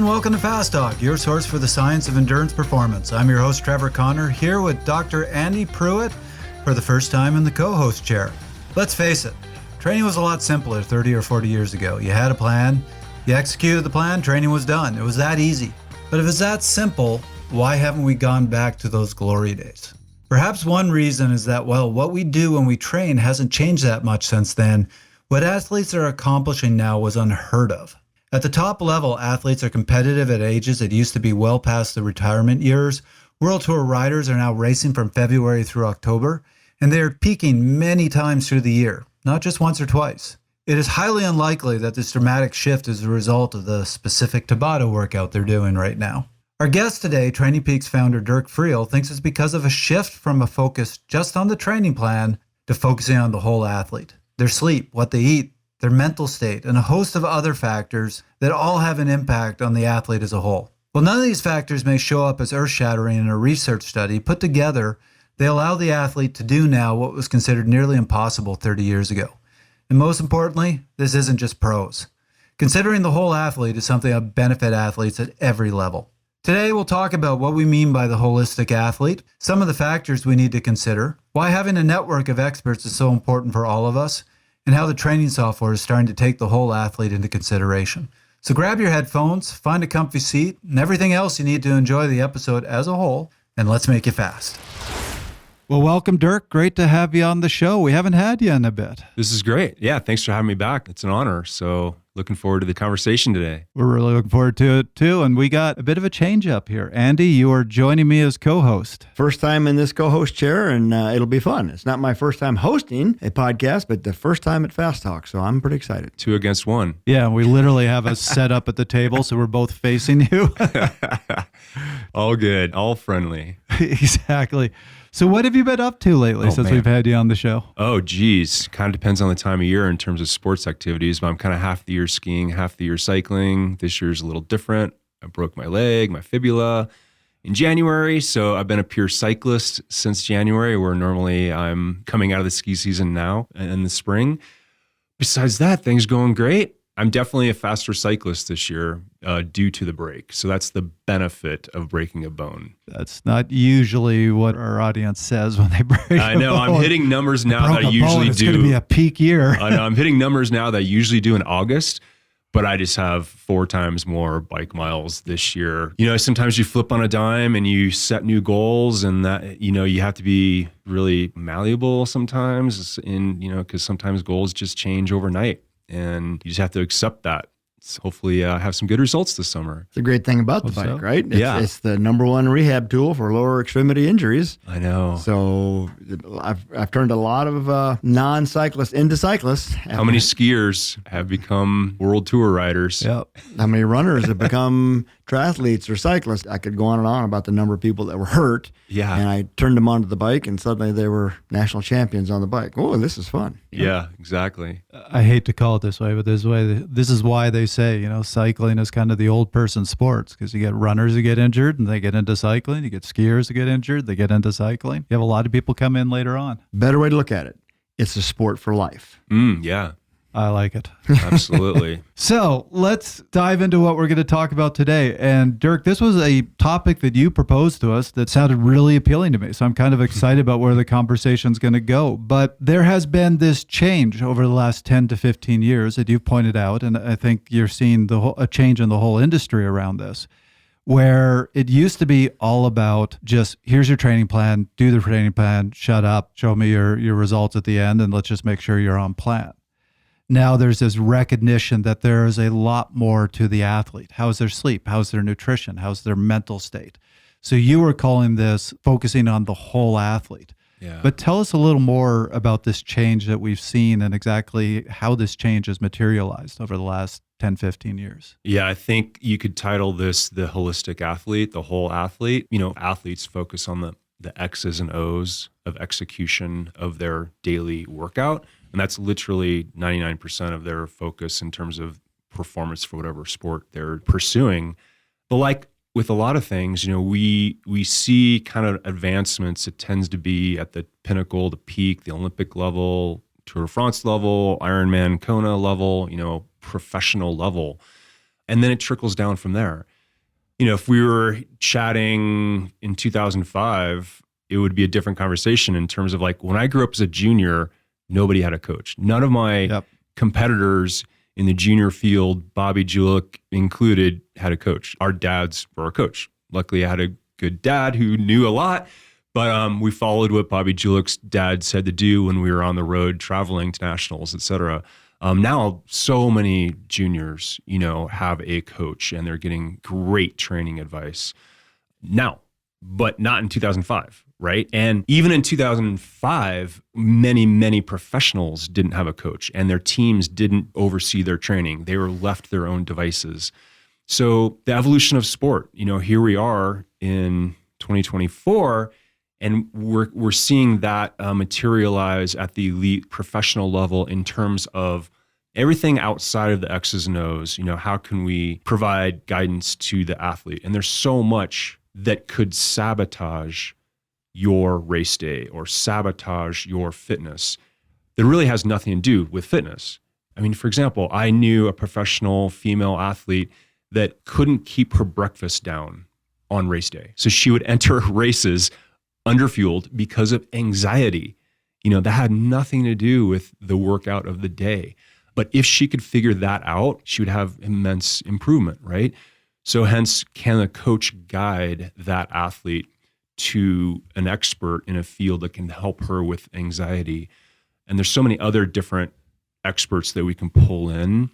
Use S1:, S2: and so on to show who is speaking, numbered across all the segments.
S1: and welcome to Fast Talk, your source for the science of endurance performance. I'm your host, Trevor Connor, here with Dr. Andy Pruitt for the first time in the co-host chair. Let's face it, training was a lot simpler 30 or 40 years ago. You had a plan, you executed the plan, training was done. It was that easy. But if it's that simple, why haven't we gone back to those glory days? Perhaps one reason is that, what we do when we train hasn't changed that much since then. What athletes are accomplishing now was unheard of. At the top level, athletes are competitive at ages that used to be well past the retirement years. World Tour riders are now racing from February through October, and they are peaking many times through the year, not just once or twice. It is highly unlikely that this dramatic shift is a result of the specific Tabata workout they're doing right now. Our guest today, TrainingPeaks founder Dirk Friel, thinks it's because of a shift from a focus just on the training plan to focusing on the whole athlete. Their sleep, what they eat, their mental state, and a host of other factors that all have an impact on the athlete as a whole. While none of these factors may show up as earth-shattering in a research study, put together, they allow the athlete to do now what was considered nearly impossible 30 years ago. And most importantly, this isn't just pros. Considering the whole athlete is something that benefits athletes at every level. Today, we'll talk about what we mean by the holistic athlete, some of the factors we need to consider, why having a network of experts is so important for all of us, and how the training software is starting to take the whole athlete into consideration. So grab your headphones, find a comfy seat, and everything else you need to enjoy the episode as a whole, and let's make it fast. Well, welcome, Dirk. Great to have you on the show. We haven't had you in a bit.
S2: This is great. Yeah, thanks for having me back. It's an honor. So looking forward to the conversation today.
S1: We're really looking forward to it, too. And we got a bit of a change up here. Andy, you are joining me as co-host.
S3: First time in this co-host chair, and it'll be fun. It's not my first time hosting a podcast, but the first time at Fast Talk, so I'm pretty excited.
S2: 2 against 1.
S1: Yeah, we literally have us set up at the table, so we're both facing you.
S2: All good. All friendly.
S1: Exactly. So what have you been up to lately since we've had you on the show?
S2: Oh, geez. Kind of depends on the time of year in terms of sports activities, but I'm kind of half the year skiing, half the year cycling. This year's a little different. I broke my leg, my fibula in January, so I've been a pure cyclist since January, where normally I'm coming out of the ski season now in the spring. Besides that, things going great. I'm definitely a faster cyclist this year due to the break. So that's the benefit of breaking a bone.
S1: That's not usually what our audience says when they break
S2: I know. I'm hitting numbers now that I usually do.
S1: It's going to be a peak year.
S2: I know. I'm hitting numbers now that I usually do in August, but I just have 4 times more bike miles this year. You know, sometimes you flip on a dime and you set new goals, and that, you know, you have to be really malleable sometimes because sometimes goals just change overnight. And you just have to accept that. So hopefully have some good results this summer.
S3: It's a great thing about the bike, right? It's the number one rehab tool for lower extremity injuries.
S2: I know.
S3: So I've turned a lot of non-cyclists into cyclists.
S2: How many skiers have become world tour riders?
S1: Yep.
S3: How many runners have become triathletes or cyclists? I could go on and on about the number of people that were hurt.
S2: Yeah.
S3: And I turned them onto the bike, and suddenly they were national champions on the bike. Oh, this is fun.
S2: Yeah, exactly.
S1: I hate to call it this way, but this is why they say, cycling is kind of the old person sports, because you get runners who get injured and they get into cycling. You get skiers who get injured, they get into cycling. You have a lot of people come in later on.
S3: Better way to look at it. It's a sport for life.
S2: Yeah.
S1: I like it.
S2: Absolutely.
S1: So let's dive into what we're going to talk about today. And Dirk, this was a topic that you proposed to us that sounded really appealing to me. So I'm kind of excited about where the conversation's going to go. But there has been this change over the last 10 to 15 years that you've pointed out. And I think you're seeing a change in the whole industry around this, where it used to be all about just, here's your training plan, do the training plan, shut up, show me your results at the end, and let's just make sure you're on plan. Now there's this recognition that there is a lot more to the athlete. How's their sleep? How's their nutrition? How's their mental state? So you were calling this focusing on the whole athlete.
S2: Yeah.
S1: But tell us a little more about this change that we've seen and exactly how this change has materialized over the last 10, 15 years.
S2: Yeah, I think you could title this the holistic athlete, the whole athlete. Athletes focus on the X's and O's of execution of their daily workout. And that's literally 99% of their focus in terms of performance for whatever sport they're pursuing. But like with a lot of things, we see kind of advancements. It tends to be at the pinnacle, the peak, the Olympic level, Tour de France level, Ironman, Kona level, professional level. And then it trickles down from there. If we were chatting in 2005, it would be a different conversation in terms of like when I grew up as a junior, nobody had a coach. None of my competitors in the junior field, Bobby Julich included, had a coach. Our dads were our coach. Luckily, I had a good dad who knew a lot, but we followed what Bobby Julich's dad said to do when we were on the road traveling to nationals, et cetera. Now, so many juniors, have a coach and they're getting great training advice now, but not in 2005, right? And even in 2005, many, many professionals didn't have a coach and their teams didn't oversee their training. They were left their own devices. So the evolution of sport, here we are in 2024, and we're seeing that materialize at the elite professional level in terms of everything outside of the X's and O's. How can we provide guidance to the athlete? And there's so much that could sabotage your race day or sabotage your fitness that really has nothing to do with fitness. I mean, for example, I knew a professional female athlete that couldn't keep her breakfast down on race day. So she would enter races underfueled because of anxiety. That had nothing to do with the workout of the day. But if she could figure that out, she would have immense improvement, right? So hence, can a coach guide that athlete to an expert in a field that can help her with anxiety? And there's so many other different experts that we can pull in,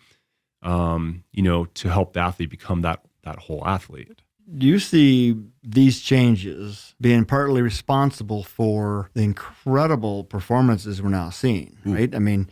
S2: to help the athlete become that whole athlete.
S3: Do you see these changes being partly responsible for the incredible performances we're now seeing, right? I mean,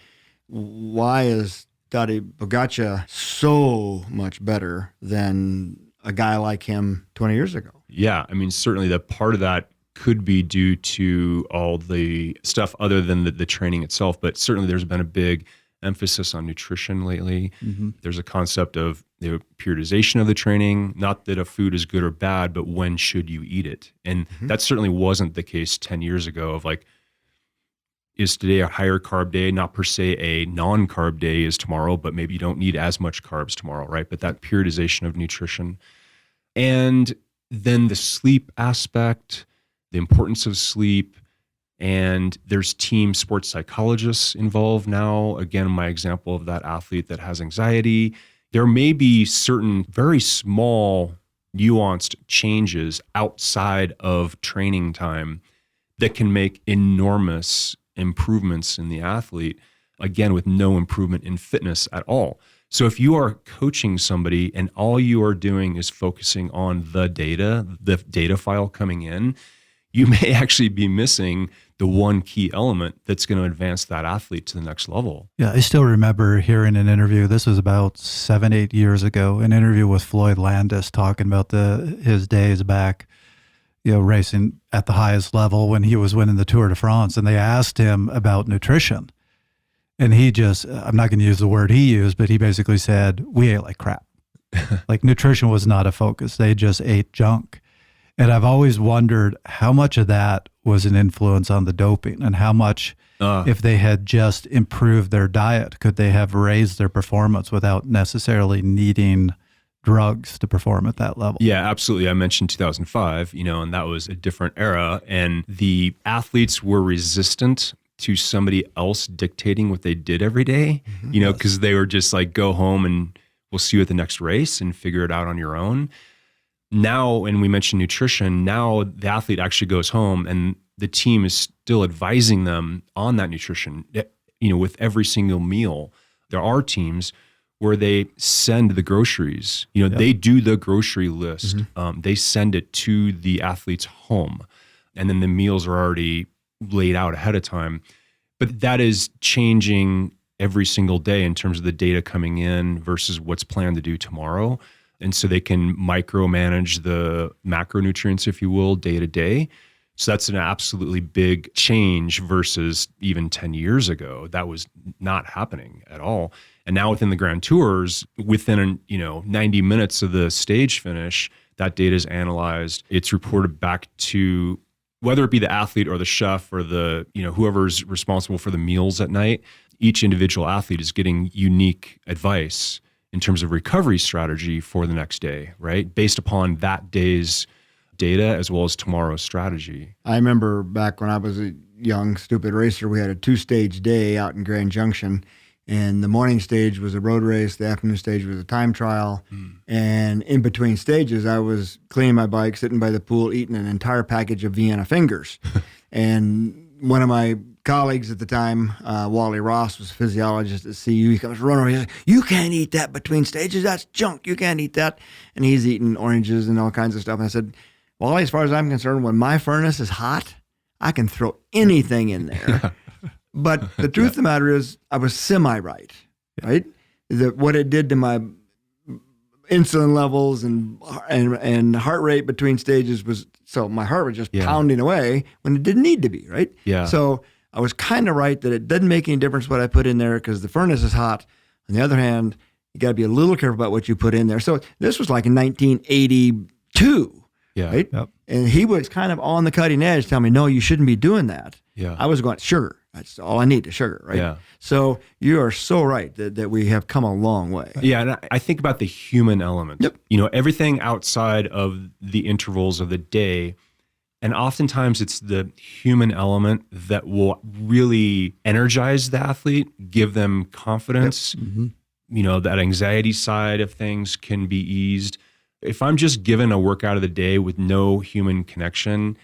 S3: why is Tadej Pogačar so much better than a guy like him 20 years ago?
S2: Yeah, I mean, certainly that part of that could be due to all the stuff other than the training itself, but certainly there's been a big emphasis on nutrition lately. Mm-hmm. There's a concept of the periodization of the training, not that a food is good or bad, but when should you eat it? And that certainly wasn't the case 10 years ago of like, is today a higher carb day? Not per se a non-carb day is tomorrow, but maybe you don't need as much carbs tomorrow, right? But that periodization of nutrition. And then the sleep aspect, the importance of sleep, and there's team sports psychologists involved now. Again, my example of that athlete that has anxiety. There may be certain very small, nuanced changes outside of training time that can make enormous improvements in the athlete, again, with no improvement in fitness at all. So if you are coaching somebody and all you are doing is focusing on the data file coming in, you may actually be missing the one key element that's going to advance that athlete to the next level.
S1: Yeah, I still remember hearing an interview, this was about 7-8 years ago, an interview with Floyd Landis talking about his days back, racing at the highest level when he was winning the Tour de France. And they asked him about nutrition. And he just, I'm not going to use the word he used, but he basically said, we ate like crap. Like nutrition was not a focus. They just ate junk. And I've always wondered how much of that was an influence on the doping and how much, if they had just improved their diet, could they have raised their performance without necessarily needing drugs to perform at that level?
S2: Yeah, absolutely. I mentioned 2005, and that was a different era. And the athletes were resistant to somebody else dictating what they did every day, because they were just like, go home and we'll see you at the next race and figure it out on your own. Now, and we mentioned nutrition, now the athlete actually goes home and the team is still advising them on that nutrition, with every single meal. There are teams where they send the groceries, they do the grocery list. They send it to the athlete's home, and then the meals are already laid out ahead of time. But that is changing every single day in terms of the data coming in versus what's planned to do tomorrow. And so they can micromanage the macronutrients, if you will, day to day. So that's an absolutely big change versus even 10 years ago. That was not happening at all. And now within the Grand Tours, within 90 minutes of the stage finish, that data is analyzed. It's reported back to whether it be the athlete or the chef or the whoever's responsible for the meals at night. Each individual athlete is getting unique advice in terms of recovery strategy for the next day, right? Based upon that day's data as well as tomorrow's strategy.
S3: I remember back when I was a young, stupid racer, we had a 2-stage day out in Grand Junction. And the morning stage was a road race. The afternoon stage was a time trial. And in between stages, I was cleaning my bike, sitting by the pool, eating an entire package of Vienna fingers. And one of my colleagues at the time, Wally Ross, was a physiologist at CU. He comes running over. He says, "You can't eat that between stages. That's junk. You can't eat that." And he's eating oranges and all kinds of stuff. And I said, "Wally, as far as I'm concerned, when my furnace is hot, I can throw anything in there." But the truth of the matter is, I was semi-right, right? That what it did to my insulin levels and heart rate between stages was, so my heart was just pounding away when it didn't need to be, right?
S2: Yeah.
S3: So I was kind of right that it doesn't make any difference what I put in there because the furnace is hot. On the other hand, you got to be a little careful about what you put in there. So this was like in 1982, right?
S2: Yep.
S3: And he was kind of on the cutting edge telling me, no, you shouldn't be doing that.
S2: Yeah.
S3: I was going, sugar. That's all I need is sugar, right?
S2: Yeah.
S3: So you are so right that we have come a long way.
S2: Yeah, and I think about the human element.
S3: Yep.
S2: You know, everything outside of the intervals of the day, and oftentimes it's the human element that will really energize the athlete, give them confidence.
S3: Yep. Mm-hmm.
S2: You know, that anxiety side of things can be eased. If I'm just given a workout of the day with no human connection,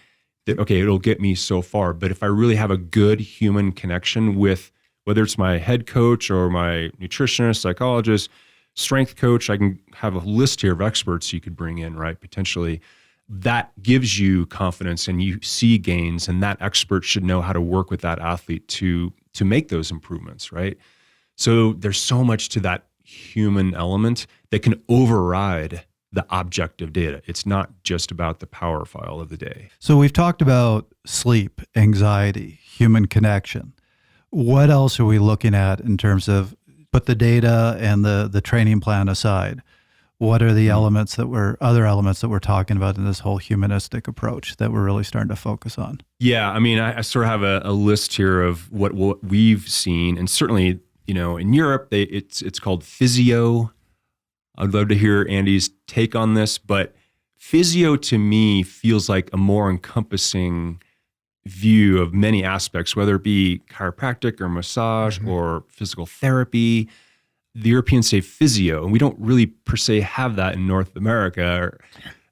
S2: okay, it'll get me so far. But if I really have a good human connection with, whether it's my head coach or my nutritionist, psychologist, strength coach, I can have a list here of experts you could bring in, right? Potentially, that gives you confidence and you see gains, and that expert should know how to work with that athlete to make those improvements, right? So there's so much to that human element that can override the objective data. It's not just about the power file of the day.
S1: So we've talked about sleep, anxiety, human connection. What else are we looking at in terms of, put the data and the training plan aside, what are the other elements that we're talking about in this whole humanistic approach that we're really starting to focus on?
S2: Yeah, I mean, I sort of have a list here of what we've seen, and certainly, you know, in Europe, it's called physio. I'd love to hear Andy's take on this, but physio to me feels like a more encompassing view of many aspects, whether it be chiropractic or massage or physical therapy. The Europeans say physio, and we don't really per se have that in North America. Or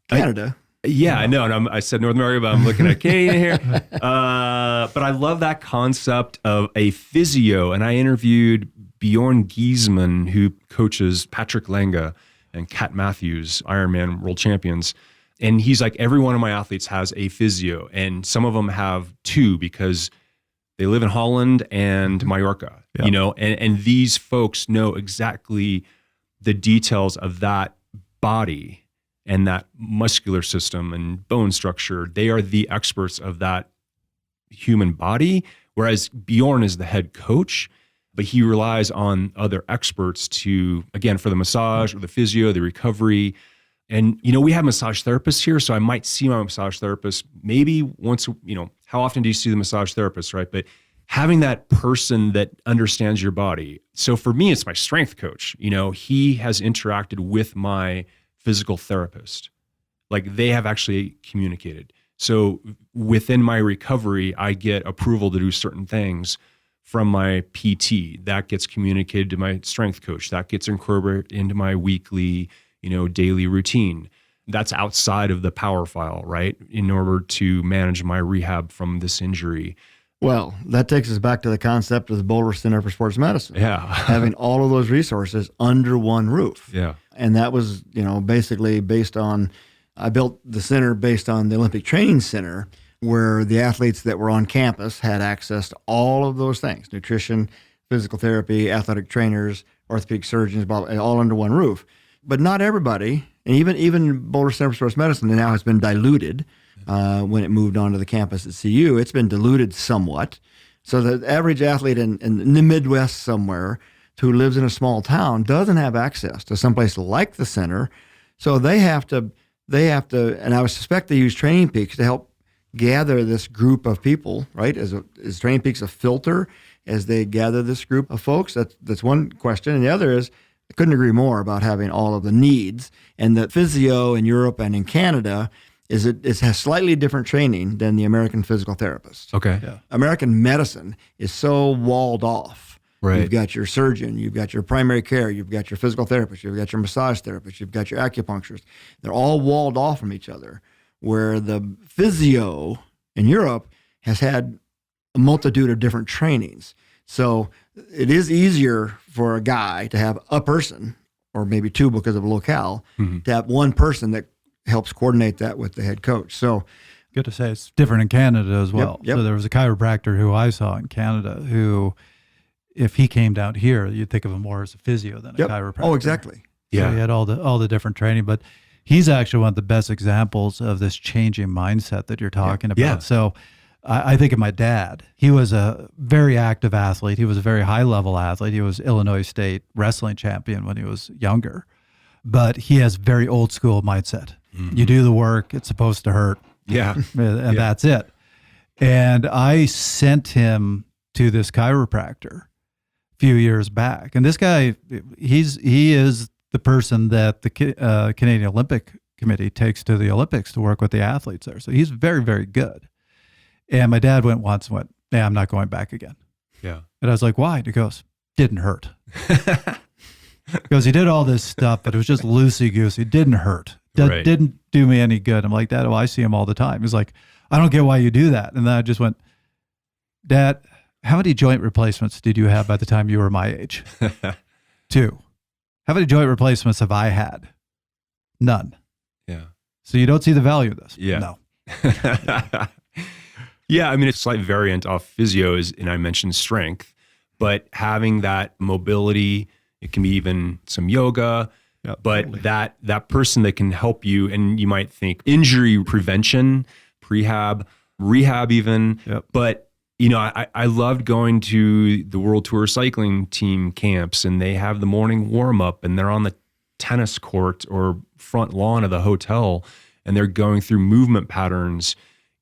S3: Canada.
S2: I know. And I said North America, but I'm looking at Canada here. But I love that concept of a physio. And I interviewed Bjorn Giesman, who coaches Patrick Langa and Kat Matthews, Ironman world champions. And he's like, every one of my athletes has a physio. And some of them have two because they live in Holland and Mallorca, you know, and these folks know exactly the details of that body and that muscular system and bone structure. They are the experts of that human body, whereas Bjorn is the head coach, but he relies on other experts to, again, for the massage or the physio, the recovery. And, you know, we have massage therapists here, so I might see my massage therapist maybe once, you know, how often do you see the massage therapist, right? But having that person that understands your body. So for me, it's my strength coach. You know, he has interacted with my physical therapist. Like, they have actually communicated. So within my recovery, I get approval to do certain things from my PT. That gets communicated to my strength coach. That gets incorporated into my weekly, you know, daily routine. That's outside of the power file, right? In order to manage my rehab from this injury.
S3: Well, that takes us back to the concept of the Boulder Center for Sports Medicine.
S2: Yeah.
S3: Having all of those resources under one roof.
S2: Yeah.
S3: And that was, you know, basically based on, I built the center based on the Olympic Training Center, where the athletes that were on campus had access to all of those things: nutrition, physical therapy, athletic trainers, orthopedic surgeons, all under one roof. But not everybody, and even Boulder Center for Sports Medicine now has been diluted when it moved onto the campus at CU. It's been diluted somewhat. So the average athlete in the Midwest somewhere who lives in a small town doesn't have access to someplace like the center. So they have to, and I would suspect they use TrainingPeaks to help gather this group of people, right? Is TrainingPeaks a filter as they gather this group of folks? That's one question. And the other is, I couldn't agree more about having all of the needs. And the physio in Europe and in Canada it has slightly different training than the American physical therapist.
S2: Okay.
S1: Yeah.
S3: American medicine is so walled off.
S2: Right.
S3: You've got your surgeon, you've got your primary care, you've got your physical therapist, you've got your massage therapist, you've got your acupuncturist. They're all walled off from each other, where the physio in Europe has had a multitude of different trainings. So it is easier for a guy to have a person, or maybe two because of a locale, to have one person that helps coordinate that with the head coach. So
S1: Good to say it's different in Canada as well.
S3: Yep.
S1: So there was a chiropractor who I saw in Canada who, if he came down here, you'd think of him more as a physio than a chiropractor.
S3: Oh, exactly.
S1: So he had all the different training, but he's actually one of the best examples of this changing mindset that you're talking about.
S2: Yeah.
S1: So I think of my dad. He was a very active athlete. He was a very high level athlete. He was Illinois State wrestling champion when he was younger, but he has very old school mindset. You do the work, it's supposed to hurt.
S2: Yeah.
S1: And that's it. And I sent him to this chiropractor a few years back. And this guy, he is the person that the Canadian Olympic Committee takes to the Olympics to work with the athletes there. So he's very, very good. And my dad went once and went, "Yeah, I'm not going back again."
S2: Yeah.
S1: And I was like, "Why?" And he goes, "Didn't hurt." Because he did all this stuff, but it was just loosey-goosey. It didn't hurt. Didn't do me any good. I'm like, "Dad, I see him all the time." He's like, "I don't get why you do that." And then I just went, "Dad, how many joint replacements did you have by the time you were my age?" 2. "How many joint replacements have I had?" None.
S2: Yeah.
S1: So you don't see the value of this?
S2: Yeah.
S1: No.
S2: Yeah, I mean, it's a slight variant off physio is, and I mentioned strength, but having that mobility, it can be even some yoga, but totally. that person that can help you, and you might think injury prevention, prehab, rehab even, but you know, I loved going to the World Tour cycling team camps, and they have the morning warm up, and they're on the tennis court or front lawn of the hotel, and they're going through movement patterns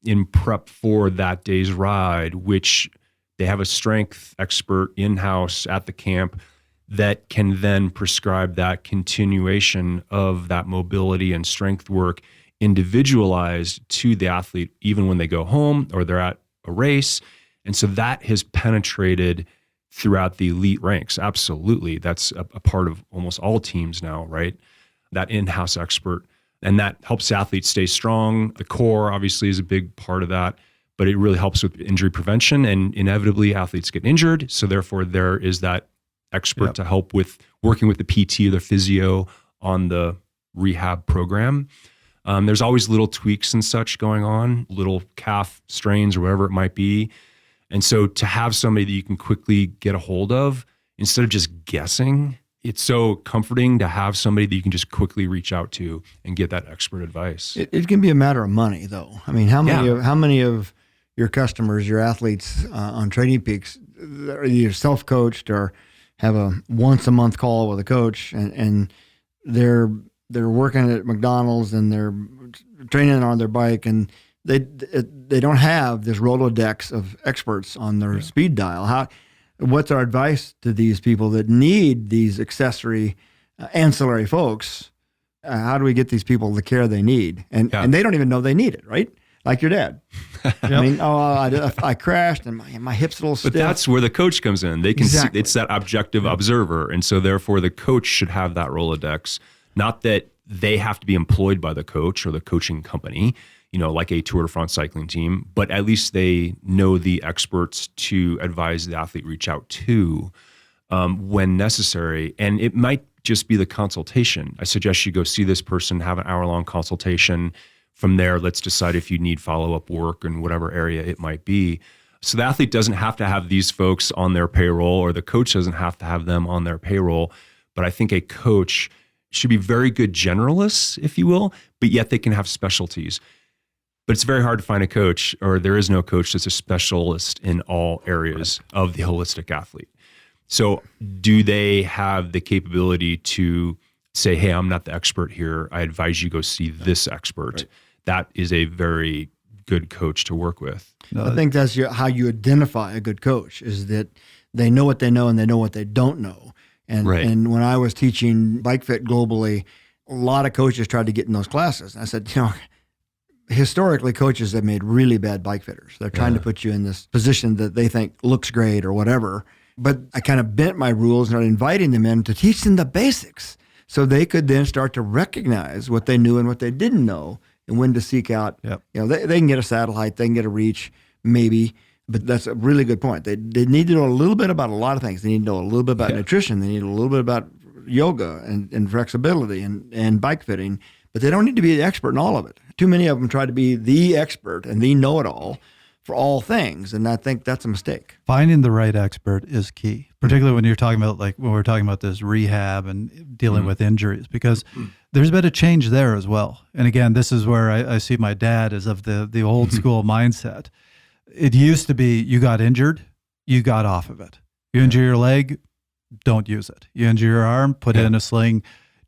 S2: in prep for that day's ride, which they have a strength expert in-house at the camp that can then prescribe that continuation of that mobility and strength work individualized to the athlete, even when they go home or they're at a race. And so that has penetrated throughout the elite ranks. Absolutely. That's a part of almost all teams now, right? That in-house expert. And that helps athletes stay strong. The core obviously is a big part of that, but it really helps with injury prevention, and inevitably athletes get injured. So therefore there is that expert to help with working with the PT or the physio on the rehab program. There's always little tweaks and such going on, little calf strains or whatever it might be. And so to have somebody that you can quickly get a hold of instead of just guessing, it's so comforting to have somebody that you can just quickly reach out to and get that expert advice.
S3: It can be a matter of money, though. I mean, how many of your customers, your athletes on TrainingPeaks, are either self-coached or have a once-a-month call with a coach, and they're working at McDonald's and they're training on their bike, and they don't have this Rolodex of experts on their speed dial. What's our advice to these people that need these ancillary folks? How do we get these people the care they need? And they don't even know they need it, right? Like your dad. I mean, I crashed and my hip's a little stiff.
S2: But that's where the coach comes in. They can see, it's that objective observer. And so therefore the coach should have that Rolodex. Not that they have to be employed by the coach or the coaching company, you know, like a Tour de France cycling team, but at least they know the experts to advise the athlete reach out to when necessary. And it might just be the consultation. I suggest you go see this person, have an hour-long consultation. From there, let's decide if you need follow-up work in whatever area it might be. So the athlete doesn't have to have these folks on their payroll, or the coach doesn't have to have them on their payroll. But I think a coach should be very good generalists, if you will, but yet they can have specialties. But it's very hard to find a coach, or there is no coach that's a specialist in all areas of the holistic athlete. So do they have the capability to say, hey, I'm not the expert here. I advise you go see this expert. Right. That is a very good coach to work with.
S3: I think that's how you identify a good coach, is that they know what they know and they know what they don't know. And
S2: Right.
S3: and when I was teaching bike fit globally, a lot of coaches tried to get in those classes. And I said, historically, coaches have made really bad bike fitters. They're trying to put you in this position that they think looks great or whatever. But I kind of bent my rules and started inviting them in to teach them the basics so they could then start to recognize what they knew and what they didn't know and when to seek out.
S1: Yep.
S3: They can get a saddle height, they can get a reach, maybe. But that's a really good point. They need to know a little bit about a lot of things. They need to know a little bit about nutrition. They need a little bit about yoga and flexibility and bike fitting. But they don't need to be the expert in all of it. Too many of them try to be the expert and the know-it-all for all things, and I think that's a mistake.
S1: Finding the right expert is key, particularly when you're talking about, like when we're talking about this rehab and dealing with injuries, because there's been a change there as well. And again, this is where I see my dad is of the old school mindset. It used to be you got injured, you got off of it. You injure your leg, don't use it. You injure your arm, put it in a sling,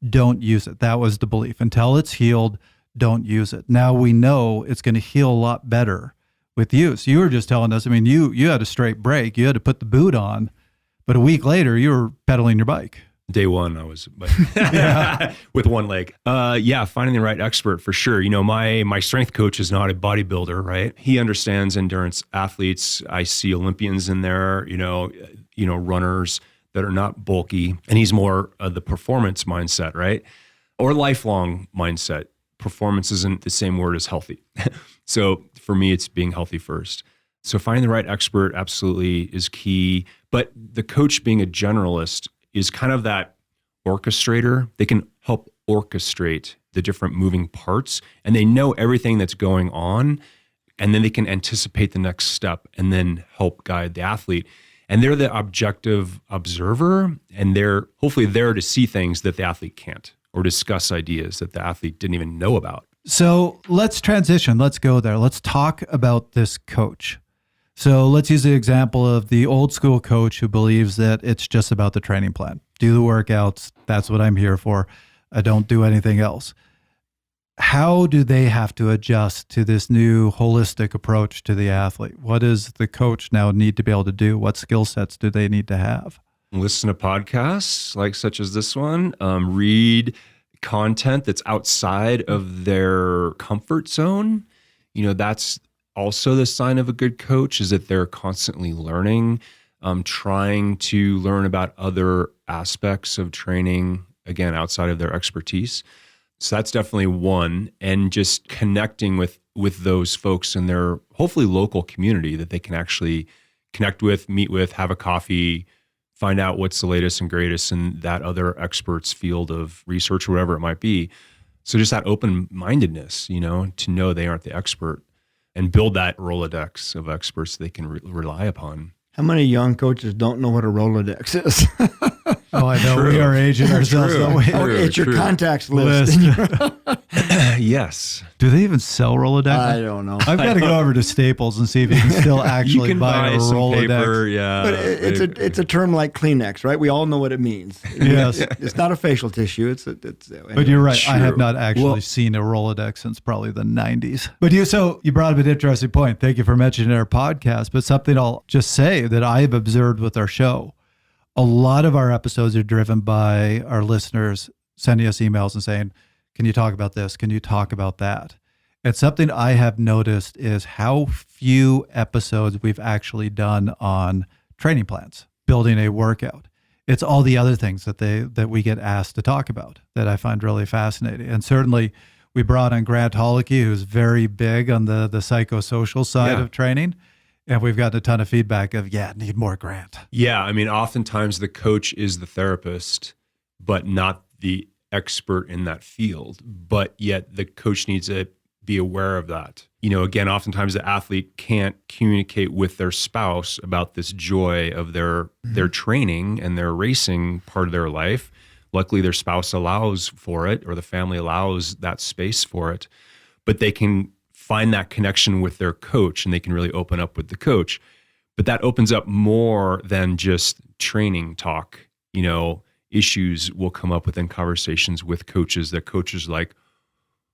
S1: don't use it. That was the belief. Until it's healed, don't use it. Now we know it's going to heal a lot better with use. You were just telling us, I mean, you had a straight break. You had to put the boot on, but a week later you were pedaling your bike.
S2: Day one, I was with one leg. Finding the right expert for sure. My strength coach is not a bodybuilder, right? He understands endurance athletes. I see Olympians in there, runners that are not bulky, and he's more of the performance mindset, right? Or lifelong mindset. Performance isn't the same word as healthy. So for me, it's being healthy first. So finding the right expert absolutely is key. But the coach being a generalist is kind of that orchestrator. They can help orchestrate the different moving parts, and they know everything that's going on, and then they can anticipate the next step and then help guide the athlete. And they're the objective observer, and they're hopefully there to see things that the athlete can't, or discuss ideas that the athlete didn't even know about.
S1: So let's transition. Let's go there. Let's talk about this coach. So let's use the example of the old school coach who believes that it's just about the training plan. Do the workouts. That's what I'm here for. I don't do anything else. How do they have to adjust to this new holistic approach to the athlete? What does the coach now need to be able to do? What skill sets do they need to have?
S2: Listen to podcasts like such as this one, read content that's outside of their comfort zone. That's also the sign of a good coach, is that they're constantly learning, trying to learn about other aspects of training, again, outside of their expertise. So that's definitely one. And just connecting with those folks in their hopefully local community that they can actually connect with, meet with, have a coffee, find out what's the latest and greatest in that other expert's field of research, or whatever it might be. So just that open-mindedness, to know they aren't the expert, and build that Rolodex of experts they can rely upon.
S3: How many young coaches don't know what a Rolodex is?
S1: Oh, I know. We are aging ourselves, don't we?
S3: It's your contacts list.
S2: Yes.
S1: Do they even sell Rolodex?
S3: I don't know.
S1: I've got to go over to Staples and see if you can still actually
S2: you can
S1: buy a
S2: some
S1: Rolodex.
S2: paper, yeah.
S3: But it's a term like Kleenex, right? We all know what it means.
S1: Yes.
S3: It's not a facial tissue.
S1: But you're right. I have
S2: True.
S1: not actually seen a Rolodex since probably the 90s. But you brought up an interesting point. Thank you for mentioning our podcast. But something I'll just say that I have observed with our show, a lot of our episodes are driven by our listeners sending us emails and saying, can you talk about this? Can you talk about that? And something I have noticed is how few episodes we've actually done on training plans, building a workout. It's all the other things that we get asked to talk about that I find really fascinating. And certainly we brought on Grant Hollicky, who's very big on the psychosocial side of training. And we've gotten a ton of feedback of, need more Grant.
S2: Yeah, I mean, oftentimes the coach is the therapist, but not the expert in that field. But yet the coach needs to be aware of that. Again, oftentimes the athlete can't communicate with their spouse about this joy of their training and their racing part of their life. Luckily, their spouse allows for it, or the family allows that space for it. But they can find that connection with their coach, and they can really open up with the coach. But that opens up more than just training talk. Issues will come up within conversations with coaches that coaches like,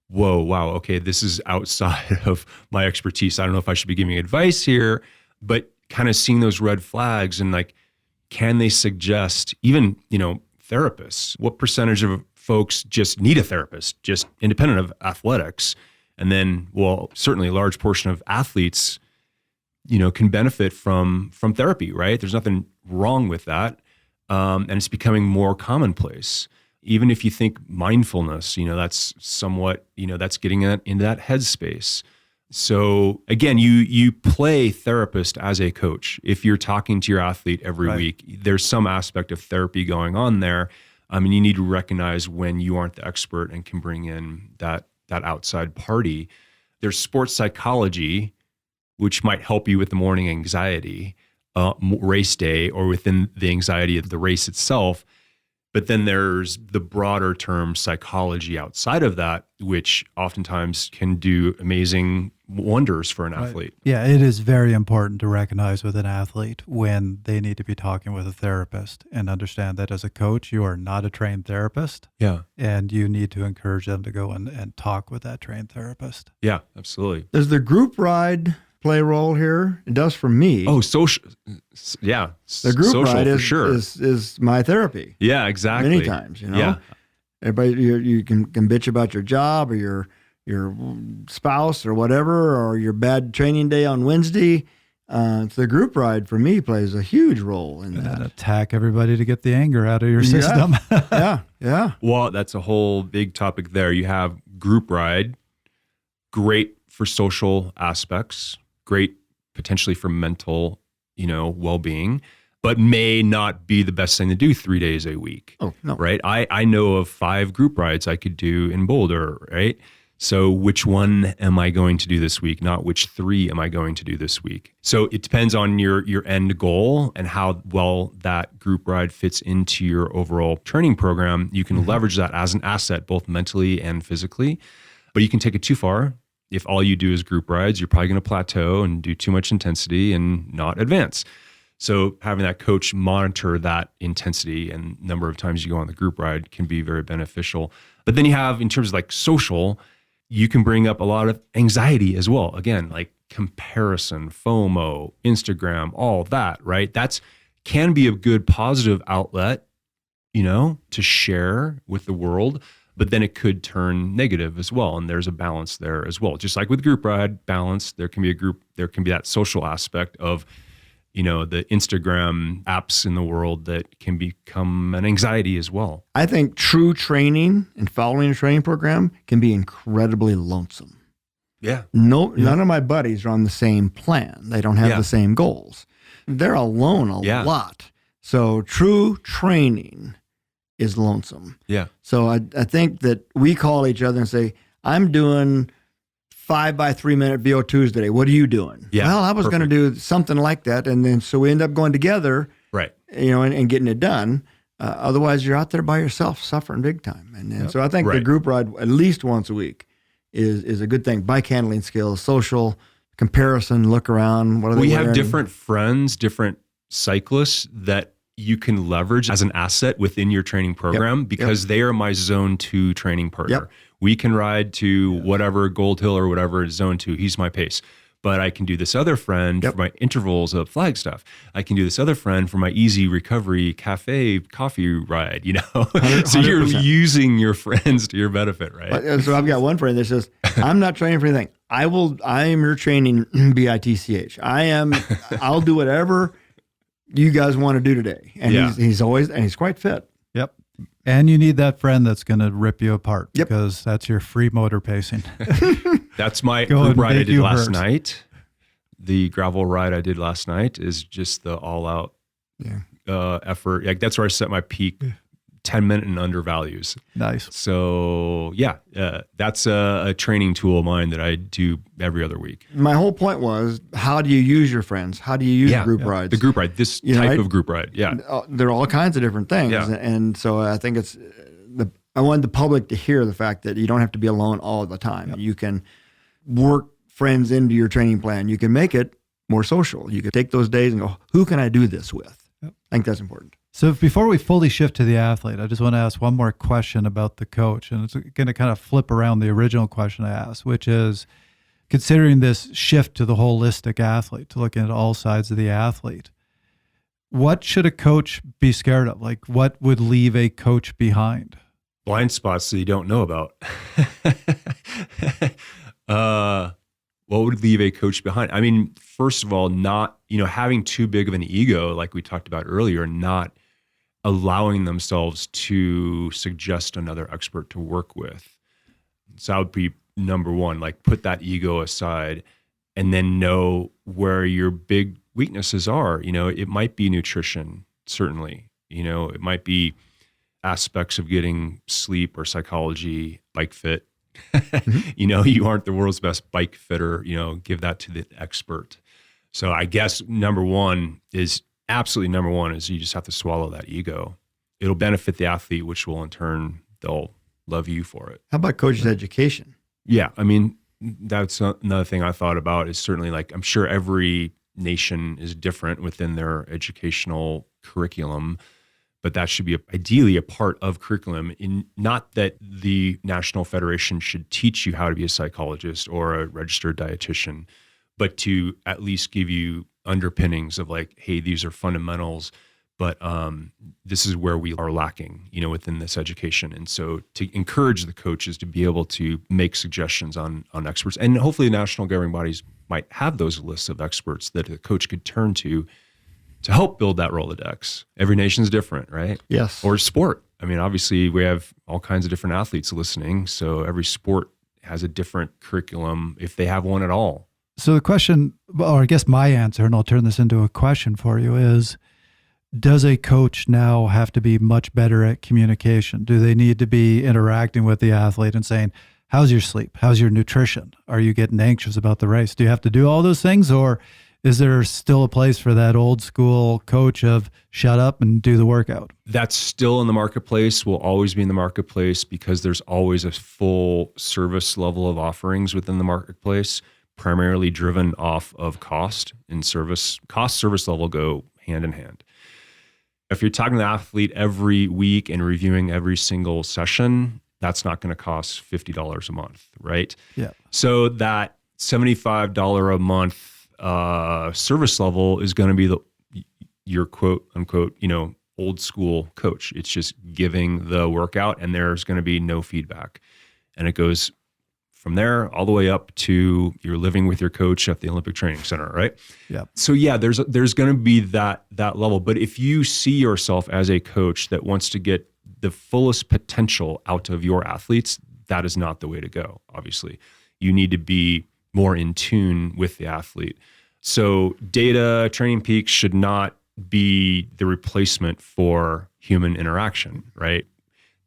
S2: whoa, wow, okay, this is outside of my expertise. I don't know if I should be giving advice here, but kind of seeing those red flags and like can they suggest even, therapists? What percentage of folks just need a therapist, just independent of athletics? And then, well, certainly a large portion of athletes, can benefit from therapy, right? There's nothing wrong with that. And it's becoming more commonplace. Even if you think mindfulness, that's somewhat, that's getting into that headspace. So again, you play therapist as a coach. If you're talking to your athlete every week, there's some aspect of therapy going on there. You need to recognize when you aren't the expert and can bring in that outside party. There's sports psychology, which might help you with the morning anxiety, race day, or within the anxiety of the race itself. But then there's the broader term psychology outside of that, which oftentimes can do amazing wonders for an athlete.
S1: Yeah, it is very important to recognize with an athlete when they need to be talking with a therapist and understand that as a coach, you are not a trained therapist.
S2: Yeah.
S1: And you need to encourage them to go and talk with that trained therapist.
S2: Yeah, absolutely.
S3: Does the group ride play a role here? It does for me.
S2: Oh, social. Yeah.
S3: The group
S2: social
S3: ride
S2: for sure.
S3: is my therapy.
S2: Yeah, exactly.
S3: Many times,
S2: Yeah.
S3: Everybody, you can bitch about your job or your spouse or whatever, or your bad training day on Wednesday. So the group ride for me plays a huge role in that.
S1: And attack everybody to get the anger out of your system.
S3: Yeah.
S2: Well, that's a whole big topic there. You have group ride, great for social aspects, great potentially for mental, well-being, but may not be the best thing to do 3 days a week.
S3: Oh, no.
S2: Right? I know of 5 group rides I could do in Boulder, right? So which one am I going to do this week? Not which 3 am I going to do this week? So it depends on your end goal and how well that group ride fits into your overall training program. You can leverage that as an asset, both mentally and physically, but you can take it too far. If all you do is group rides, you're probably going to plateau and do too much intensity and not advance. So having that coach monitor that intensity and number of times you go on the group ride can be very beneficial. But then you have, in terms of like social, you can bring up a lot of anxiety as well. Again, like comparison, FOMO, Instagram, all that, right? That's can be a good positive outlet, to share with the world, but then it could turn negative as well. And there's a balance there as well. Just like with group ride balance, there can be that social aspect of, the Instagram apps in the world that can become an anxiety as well.
S3: I think true training and following a training program can be incredibly lonesome.
S2: Yeah.
S3: None of my buddies are on the same plan. They don't have the same goals. They're alone a lot. So true training is lonesome.
S2: Yeah.
S3: So I think that we call each other and say, I'm doing 5 by 3 minute VO2s today. What are you doing?
S2: Yeah,
S3: well, I was going to do something like that. And then so we end up going together,
S2: right?
S3: And getting it done. Otherwise, you're out there by yourself suffering big time. And so I think the group ride at least once a week is a good thing. Bike handling skills, social comparison, look around. What are they wearing?
S2: Have different friends, different cyclists that you can leverage as an asset within your training program because they are my zone 2 training partner. We can ride to whatever Gold Hill or whatever is zone 2. He's my pace. But I can do this other friend for my intervals of Flagstaff. I can do this other friend for my easy recovery coffee ride, So you're using your friends to your benefit, right?
S3: So I've got one friend that says, I'm not training for anything. I am your training BITCH. I'll do whatever you guys want to do today. And he's quite fit.
S1: Yep. And you need that friend that's going to rip you apart because that's your free motor pacing.
S2: That's my group ride I did last night. The gravel ride I did last night is just the all-out effort. Like that's where I set my peak 10-minute and under values.
S1: Nice.
S2: So that's a training tool of mine that I do every other week.
S3: My whole point was, how do you use your friends? How do you use group rides?
S2: The group ride, this type of group ride. Yeah.
S3: There are all kinds of different things.
S2: Yeah.
S3: And so I think I want the public to hear the fact that you don't have to be alone all the time. Yep. You can work friends into your training plan. You can make it more social. You can take those days and go, who can I do this with? Yep. I think that's important.
S1: So before we fully shift to the athlete, I just want to ask one more question about the coach. And it's going to kind of flip around the original question I asked, which is considering this shift to the holistic athlete, to looking at all sides of the athlete. what should a coach be scared of? Like, what would leave a coach behind?
S2: Blind spots that you don't know about. What would leave a coach behind? I mean, first of all, not, having too big of an ego, like we talked about earlier, not allowing themselves to suggest another expert to work with. So that would be number one, like put that ego aside and then know where your big weaknesses are. It might be nutrition, certainly. It might be aspects of getting sleep or psychology, bike fit. You aren't the world's best bike fitter, give that to the expert. So I guess number one is you just have to swallow that ego. It'll benefit the athlete, which will in turn, they'll love you for it.
S3: How about coaches' education?
S2: Yeah. I mean, that's another thing I thought about is certainly like, I'm sure every nation is different within their educational curriculum, but that should be ideally a part of curriculum. Not that the National Federation should teach you how to be a psychologist or a registered dietitian, but to at least give you underpinnings of like, hey, these are fundamentals, but this is where we are lacking, within this education. And so to encourage the coaches to be able to make suggestions on experts, and hopefully national governing bodies might have those lists of experts that a coach could turn to help build that Rolodex. Every nation's different, right?
S3: Yes.
S2: Or sport. I mean, obviously we have all kinds of different athletes listening. So every sport has a different curriculum if they have one at all.
S1: So the question, or I guess my answer, and I'll turn this into a question for you, is does a coach now have to be much better at communication? Do they need to be interacting with the athlete and saying, how's your sleep? How's your nutrition? Are you getting anxious about the race? Do you have to do all those things, or is there still a place for that old school coach of shut up and do the workout?
S2: That's still in the marketplace, will always be in the marketplace because there's always a full service level of offerings within the marketplace, primarily driven off of cost and service. Cost, service level go hand in hand. If you're talking to the athlete every week and reviewing every single session, that's not going to cost $50 a month, right?
S1: Yeah.
S2: So that $75 a month service level is going to be your quote unquote, old school coach. It's just giving the workout and there's going to be no feedback. And it goes from there all the way up to you're living with your coach at the Olympic Training Center, right?
S1: Yeah.
S2: So yeah, there's going to be that level. But if you see yourself as a coach that wants to get the fullest potential out of your athletes, that is not the way to go. Obviously, you need to be more in tune with the athlete. So data, TrainingPeaks should not be the replacement for human interaction, right?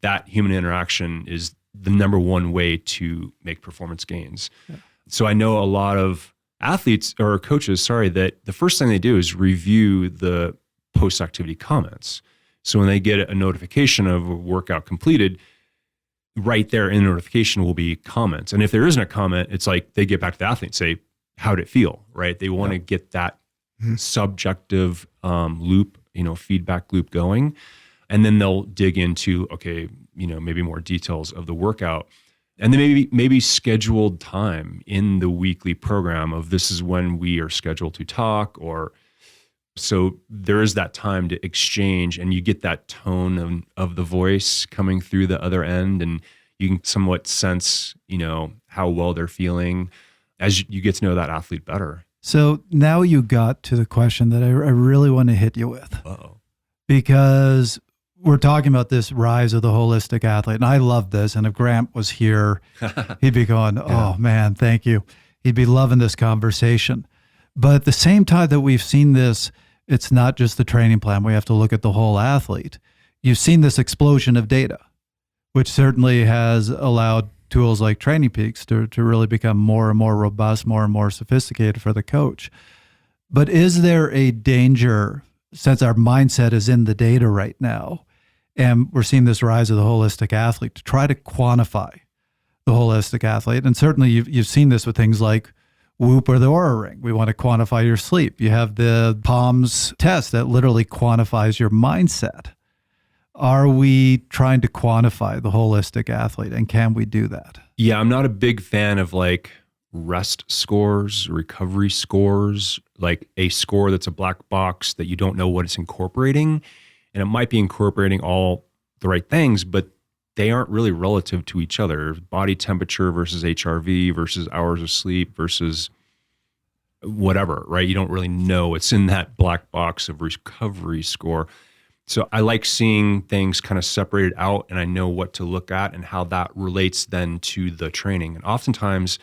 S2: That human interaction is the number one way to make performance gains. Yeah. So I know a lot of athletes or coaches, that the first thing they do is review the post-activity comments. So when they get a notification of a workout completed, right there in the notification will be comments. And if there isn't a comment, it's like they get back to the athlete and say, how'd it feel, right? They want to get that subjective loop, feedback loop going. And then they'll dig into, okay, maybe more details of the workout. And then maybe scheduled time in the weekly program of this is when we are scheduled to talk, or so there is that time to exchange and you get that tone of the voice coming through the other end, and you can somewhat sense, how well they're feeling as you get to know that athlete better.
S1: So now you got to the question that I really want to hit you with.
S2: Uh-oh.
S1: Because we're talking about this rise of the holistic athlete. And I love this. And if Grant was here, he'd be going, oh man, thank you. He'd be loving this conversation. But at the same time that we've seen this, it's not just the training plan. We have to look at the whole athlete. You've seen this explosion of data, which certainly has allowed tools like TrainingPeaks to really become more and more robust, more and more sophisticated for the coach. But is there a danger, since our mindset is in the data right now, and we're seeing this rise of the holistic athlete, to try to quantify the holistic athlete? And certainly you've seen this with things like Whoop or the Oura Ring. We want to quantify your sleep. You have the PALMS test that literally quantifies your mindset. Are we trying to quantify the holistic athlete, and can we do that?
S2: Yeah, I'm not a big fan of like rest scores, recovery scores, like a score that's a black box that you don't know what it's incorporating. And it might be incorporating all the right things, but they aren't really relative to each other. Body temperature versus HRV versus hours of sleep versus whatever, right? You don't really know. It's in that black box of recovery score. So I like seeing things kind of separated out, and I know what to look at and how that relates then to the training. And oftentimes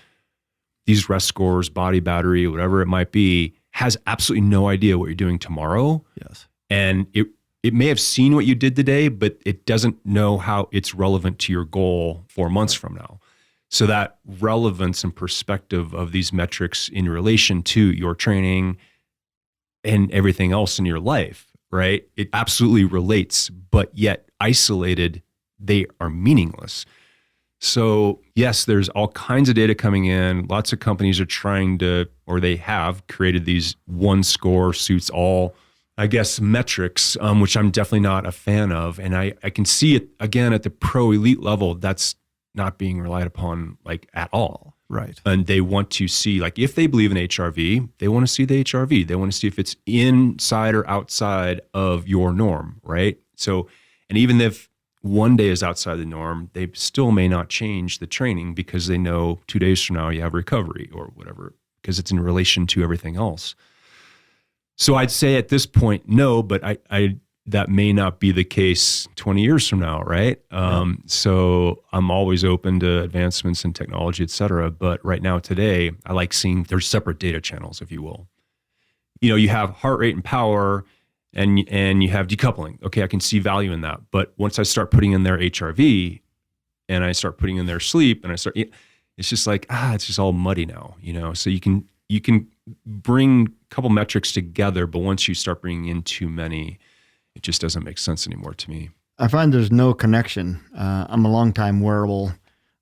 S2: these rest scores, body battery, whatever it might be, has absolutely no idea what you're doing tomorrow.
S1: Yes.
S2: And it may have seen what you did today, but it doesn't know how it's relevant to your goal 4 months from now. So that relevance and perspective of these metrics in relation to your training and everything else in your life, right? It absolutely relates, but yet isolated, they are meaningless. So yes, there's all kinds of data coming in. Lots of companies are trying to, or they have created these one score suits all, I guess, metrics, which I'm definitely not a fan of. And I can see it again at the pro elite level, that's not being relied upon like at all.
S1: Right.
S2: And they want to see, like, if they believe in HRV, they want to see the HRV. They want to see if it's inside or outside of your norm, right? So, and even if one day is outside the norm, they still may not change the training because they know 2 days from now you have recovery or whatever, because it's in relation to everything else. So I'd say at this point, no, but I that may not be the case 20 years from now, right? So I'm always open to advancements in technology, et cetera. But right now, today, I like seeing there's separate data channels, if you will. You know, you have heart rate and power, and you have decoupling. Okay, I can see value in that. But once I start putting in their HRV, and I start putting in their sleep, and it's just like, it's just all muddy now, you know? So you can bring a couple metrics together, but once you start bringing in too many, it just doesn't make sense anymore to me.
S3: I find there's no connection. I'm a longtime wearable.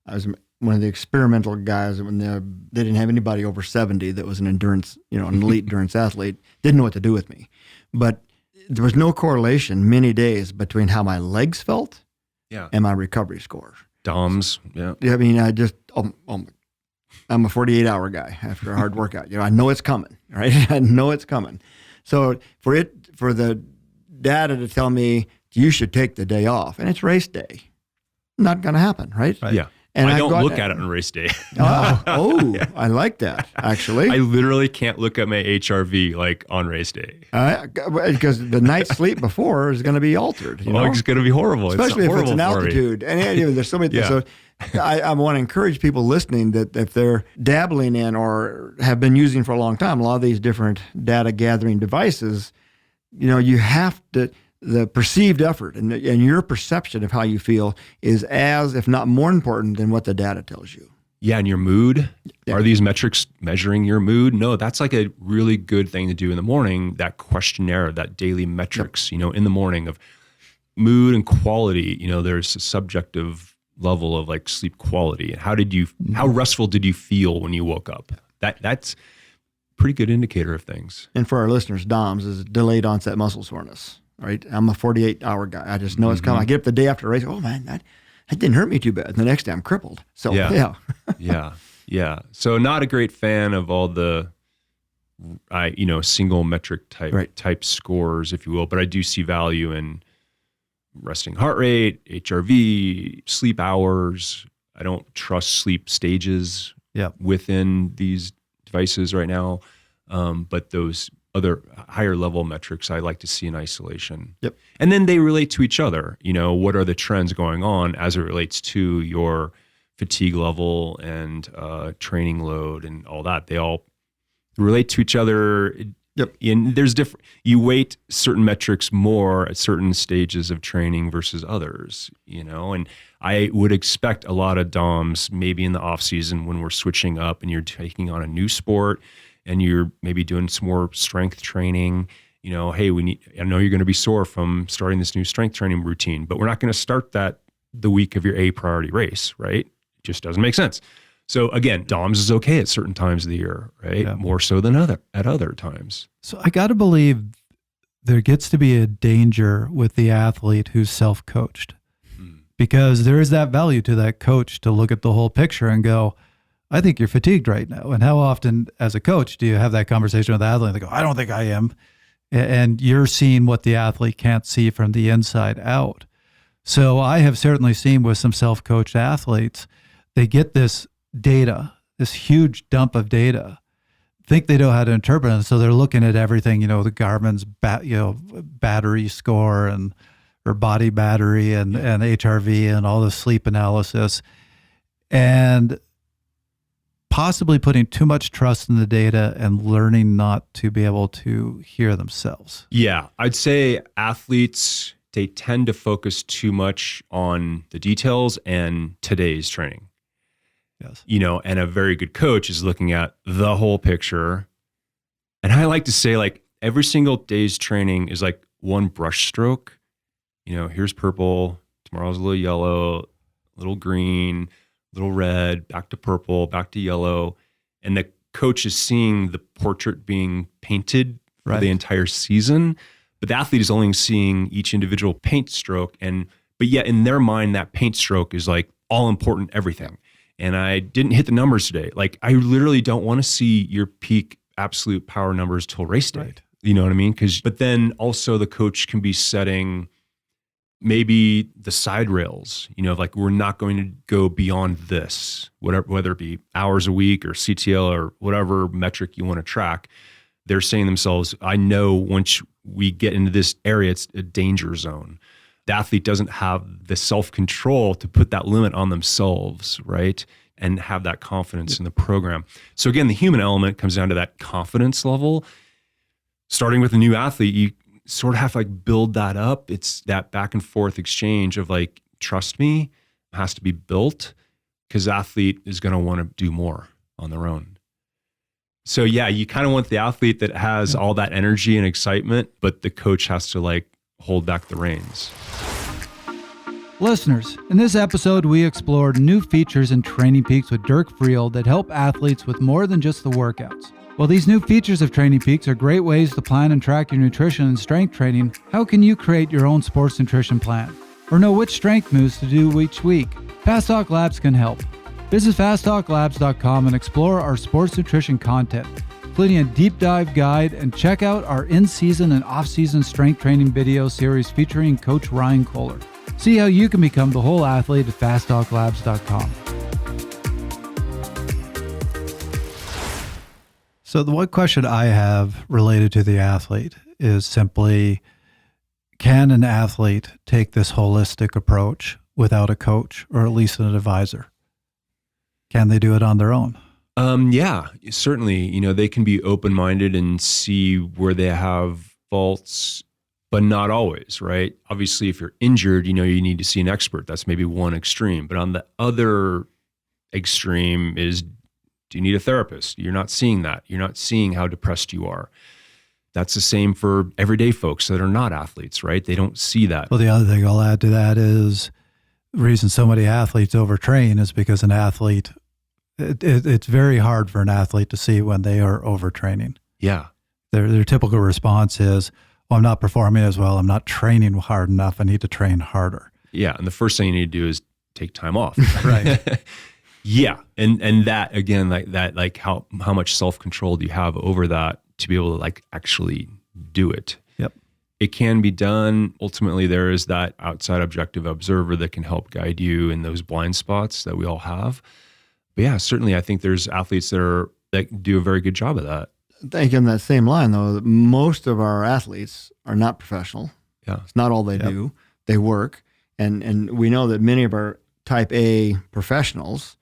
S3: I was one of the experimental guys when they didn't have anybody over 70 that was an endurance, an elite endurance athlete, didn't know what to do with me. But there was no correlation many days between how my legs felt and my recovery score.
S2: DOMS, yeah.
S3: I mean, I'm a 48-hour guy after a hard workout. I know it's coming, right? I know it's coming. So for the data to tell me you should take the day off, and it's race day, not going to happen, right?
S2: Yeah. And I don't look at it on race day.
S3: I like that, actually.
S2: I literally can't look at my HRV like on race day.
S3: Because the night's sleep before is going to be altered.
S2: It's going to be horrible.
S3: Especially if it's an altitude. And there's so many things. So I want to encourage people listening that if they're dabbling in or have been using for a long time, a lot of these different data gathering devices, you have to, the perceived effort and your perception of how you feel is as, if not more important than what the data tells you.
S2: Yeah, and your mood. Yeah. Are these metrics measuring your mood? No, that's like a really good thing to do in the morning, that questionnaire, that daily metrics, in the morning of mood and quality. There's a subjective level of like sleep quality. And how restful did you feel when you woke up? That's a pretty good indicator of things.
S3: And for our listeners, DOMS is delayed onset muscle soreness. Right, I'm a 48-hour guy. I just know it's coming. I get up the day after a race. Oh man, that didn't hurt me too bad. And the next day I'm crippled. So
S2: yeah. So not a great fan of all the, single metric type scores, if you will. But I do see value in resting heart rate, HRV, sleep hours. I don't trust sleep stages within these devices right now, but those other higher level metrics I like to see in isolation.
S3: Yep.
S2: And then they relate to each other. What are the trends going on as it relates to your fatigue level and training load and all that? They all relate to each other.
S3: Yep.
S2: And there's different, you weight certain metrics more at certain stages of training versus others, and I would expect a lot of DOMs maybe in the off season when we're switching up and you're taking on a new sport and you're maybe doing some more strength training, hey, I know you're going to be sore from starting this new strength training routine, but we're not going to start that the week of your A priority race, right? It just doesn't make sense. So again, DOMS is okay at certain times of the year, right? Yeah. More so than at other times.
S1: So I got to believe there gets to be a danger with the athlete who's self-coached, because there is that value to that coach to look at the whole picture and go, I think you're fatigued right now. And how often as a coach do you have that conversation with the athlete? They go, I don't think I am. And you're seeing what the athlete can't see from the inside out. So I have certainly seen with some self-coached athletes, they get this data, this huge dump of data, think they know how to interpret it. So they're looking at everything, the Garmin's battery score or body battery and HRV and all the sleep analysis, and possibly putting too much trust in the data and learning not to be able to hear themselves.
S2: Yeah, I'd say athletes, they tend to focus too much on the details and today's training.
S1: Yes.
S2: And a very good coach is looking at the whole picture. And I like to say, like, every single day's training is like one brush stroke. Here's purple, tomorrow's a little yellow, a little green, a little red, back to purple, back to yellow. And the coach is seeing the portrait being painted for the entire season. But the athlete is only seeing each individual paint stroke. But yet in their mind, that paint stroke is like all important everything. And I didn't hit the numbers today. Like, I literally don't want to see your peak absolute power numbers till race day.
S1: Right.
S2: You know what I mean? But then also the coach can be setting maybe the side rails, like, we're not going to go beyond this, whether it be hours a week or CTL or whatever metric you want to track. They're saying to themselves, I know once we get into this area, it's a danger zone. The athlete doesn't have the self-control to put that limit on themselves, right? And have that confidence in the program. So again, the human element comes down to that confidence level. Starting with a new athlete, you sort of have to like build that up. It's that back and forth exchange of like, trust me, has to be built, because the athlete is going to want to do more on their own. So yeah, you kind of want the athlete that has all that energy and excitement, but the coach has to like hold back the reins.
S1: Listeners, in this episode, we explored new features in TrainingPeaks with Dirk Friel that help athletes with more than just the workouts. While these new features of TrainingPeaks are great ways to plan and track your nutrition and strength training, how can you create your own sports nutrition plan? Or know which strength moves to do each week? Fast Talk Labs can help. Visit fasttalklabs.com and explore our sports nutrition content, including a deep dive guide, and check out our in-season and off-season strength training video series featuring Coach Ryan Kohler. See how you can become the whole athlete at fasttalklabs.com. So the one question I have related to the athlete is simply, can an athlete take this holistic approach without a coach or at least an advisor? Can they do it on their own?
S2: Yeah, certainly. They can be open-minded and see where they have faults, but not always, right? Obviously, if you're injured, you need to see an expert. That's maybe one extreme. But on the other extreme is, do you need a therapist? You're not seeing that. You're not seeing how depressed you are. That's the same for everyday folks that are not athletes, right? They don't see that.
S1: Well, the other thing I'll add to that is the reason so many athletes overtrain is because an athlete, it's very hard for an athlete to see when they are overtraining.
S2: Yeah.
S1: Their typical response is, well, I'm not performing as well. I'm not training hard enough. I need to train harder.
S2: Yeah. And the first thing you need to do is take time off.
S1: Right.
S2: Yeah. And that, again, like how much self-control do you have over that to be able to like actually do it?
S1: Yep.
S2: It can be done. Ultimately, there is that outside objective observer that can help guide you in those blind spots that we all have. But yeah, certainly I think there's athletes that do a very good job of that.
S3: I think in that same line, though, that most of our athletes are not professional.
S2: Yeah.
S3: It's not all they do. They work. And we know that many of our type A professionals,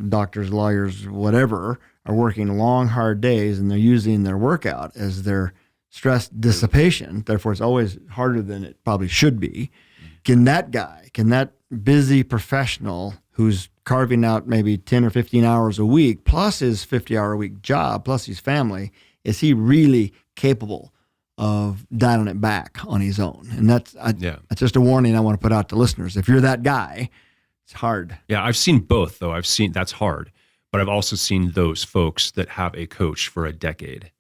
S3: doctors, lawyers, whatever, are working long, hard days, and they're using their workout as their stress dissipation. Therefore, it's always harder than it probably should be. Can that busy professional who's carving out maybe 10 or 15 hours a week, plus his 50-hour-a-week job, plus his family, is he really capable of dialing it back on his own? And that's just a warning I want to put out to listeners. If you're that guy, it's hard.
S2: Yeah, I've seen both, though. I've seen that's hard. But I've also seen those folks that have a coach for a decade.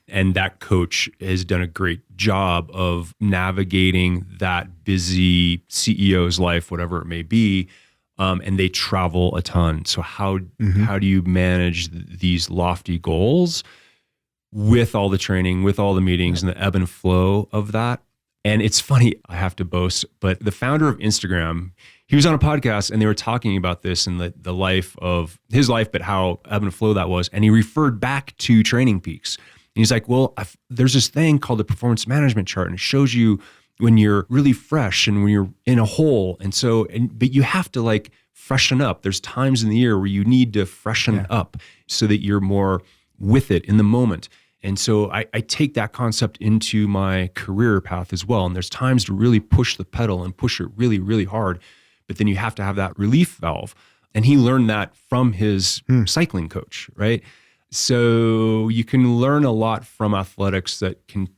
S2: And that coach has done a great job of navigating that busy CEO's life, whatever it may be, and they travel a ton. So how do you manage these lofty goals with all the training, with all the meetings, and the ebb and flow of that? And it's funny, I have to boast, but the founder of Instagram, he was on a podcast and they were talking about this and the life of his life, but how ebb and flow that was. And he referred back to TrainingPeaks. And he's like, well, there's this thing called the performance management chart, and it shows you when you're really fresh and when you're in a hole. And so, but you have to like freshen up. There's times in the year where you need to freshen up so that you're more with it in the moment. And so I take that concept into my career path as well. And there's times to really push the pedal and push it really, really hard. But then you have to have that relief valve. And he learned that from his cycling coach, right? So you can learn a lot from athletics that can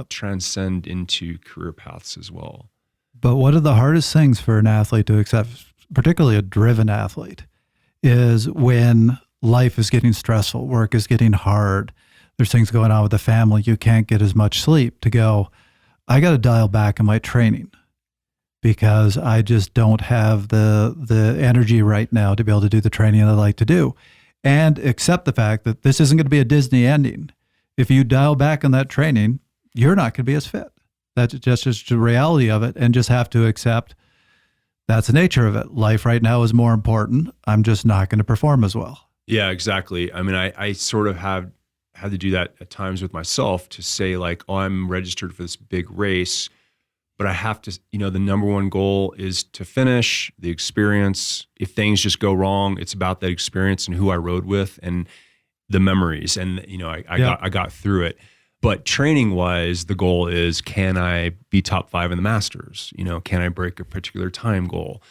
S2: transcend into career paths as well.
S1: But one of the hardest things for an athlete to accept, particularly a driven athlete, is when life is getting stressful, work is getting hard, there's things going on with the family, you can't get as much sleep, to go, I got to dial back in my training because I just don't have the energy right now to be able to do the training that I like to do. And accept the fact that this isn't going to be a Disney ending. If you dial back on that training, you're not going to be as fit. That's just the reality of it, and just have to accept that's the nature of it. Life right now is more important. I'm just not going to perform as well. Yeah,
S2: exactly. I mean, I sort of had to do that at times with myself, to say like, oh, I'm registered for this big race, but I have to, the number one goal is to finish the experience. If things just go wrong, it's about that experience and who I rode with and the memories. And, I got through it. But training wise, the goal is, can I be top 5 in the Masters? Can I break a particular time goal?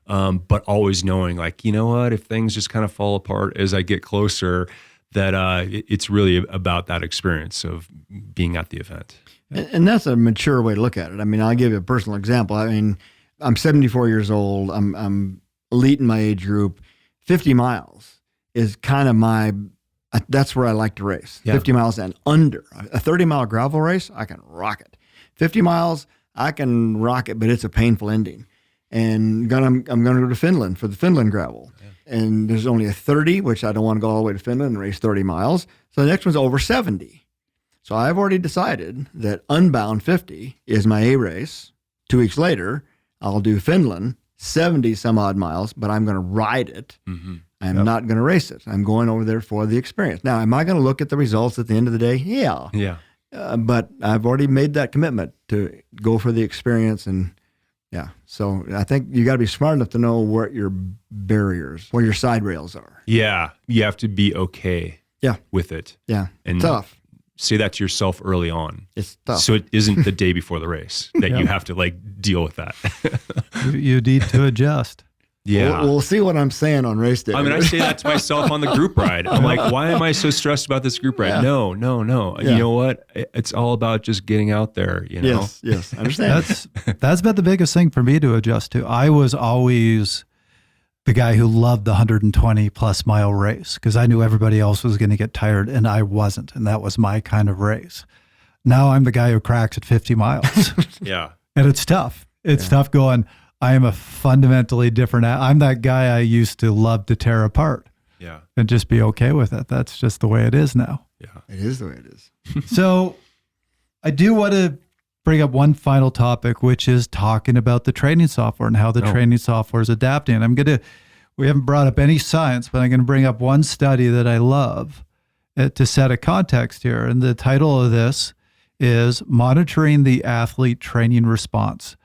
S2: But always knowing like, if things just kind of fall apart as I get closer, that it's really about that experience of being at the event.
S3: And that's a mature way to look at it. I mean, I'll give you a personal example. I mean, I'm 74 years old. I'm elite in my age group. 50 miles is kind of that's where I like to race. 50 miles and under. A 30-mile gravel race, I can rock it. 50 miles, I can rock it, but it's a painful ending. And I'm going to go to Finland for the Finland gravel. Yeah. And there's only a 30, which I don't want to go all the way to Finland and race 30 miles. So the next one's over 70. So I've already decided that Unbound 50 is my A race. 2 weeks later, I'll do Finland, 70 some odd miles, but I'm going to ride it. Mm-hmm. I'm not going to race it. I'm going over there for the experience. Now, am I going to look at the results at the end of the day? Yeah.
S2: Yeah.
S3: But I've already made that commitment to go for the experience. And so I think you got to be smart enough to know where your barriers, where your side rails are.
S2: Yeah. You have to be okay with it.
S3: Yeah.
S2: And
S3: tough.
S2: Say that to yourself early on.
S3: It's tough.
S2: So it isn't the day before the race that you have to like deal with that.
S1: You need to adjust.
S2: Yeah.
S3: We'll see what I'm saying on race day.
S2: I mean, I say that to myself on the group ride. I'm like, why am I so stressed about this group ride?
S3: Yeah.
S2: No.
S3: Yeah.
S2: You know what? It's all about just getting out there,
S3: Yes, I understand.
S1: That's been the biggest thing for me to adjust to. I was always the guy who loved the 120 plus mile race because I knew everybody else was going to get tired and I wasn't. And that was my kind of race. Now I'm the guy who cracks at 50 miles.
S2: Yeah.
S1: And it's tough. It's tough going, I am a fundamentally different. I'm that guy I used to love to tear apart.
S2: Yeah.
S1: And just be okay with it. That's just the way it is now.
S2: Yeah.
S3: It is the way it is.
S1: So I do want to bring up one final topic, which is talking about the training software and how the training software is adapting. We haven't brought up any science, but I'm going to bring up one study that I love to set a context here. And the title of this is Monitoring the Athlete Training Response.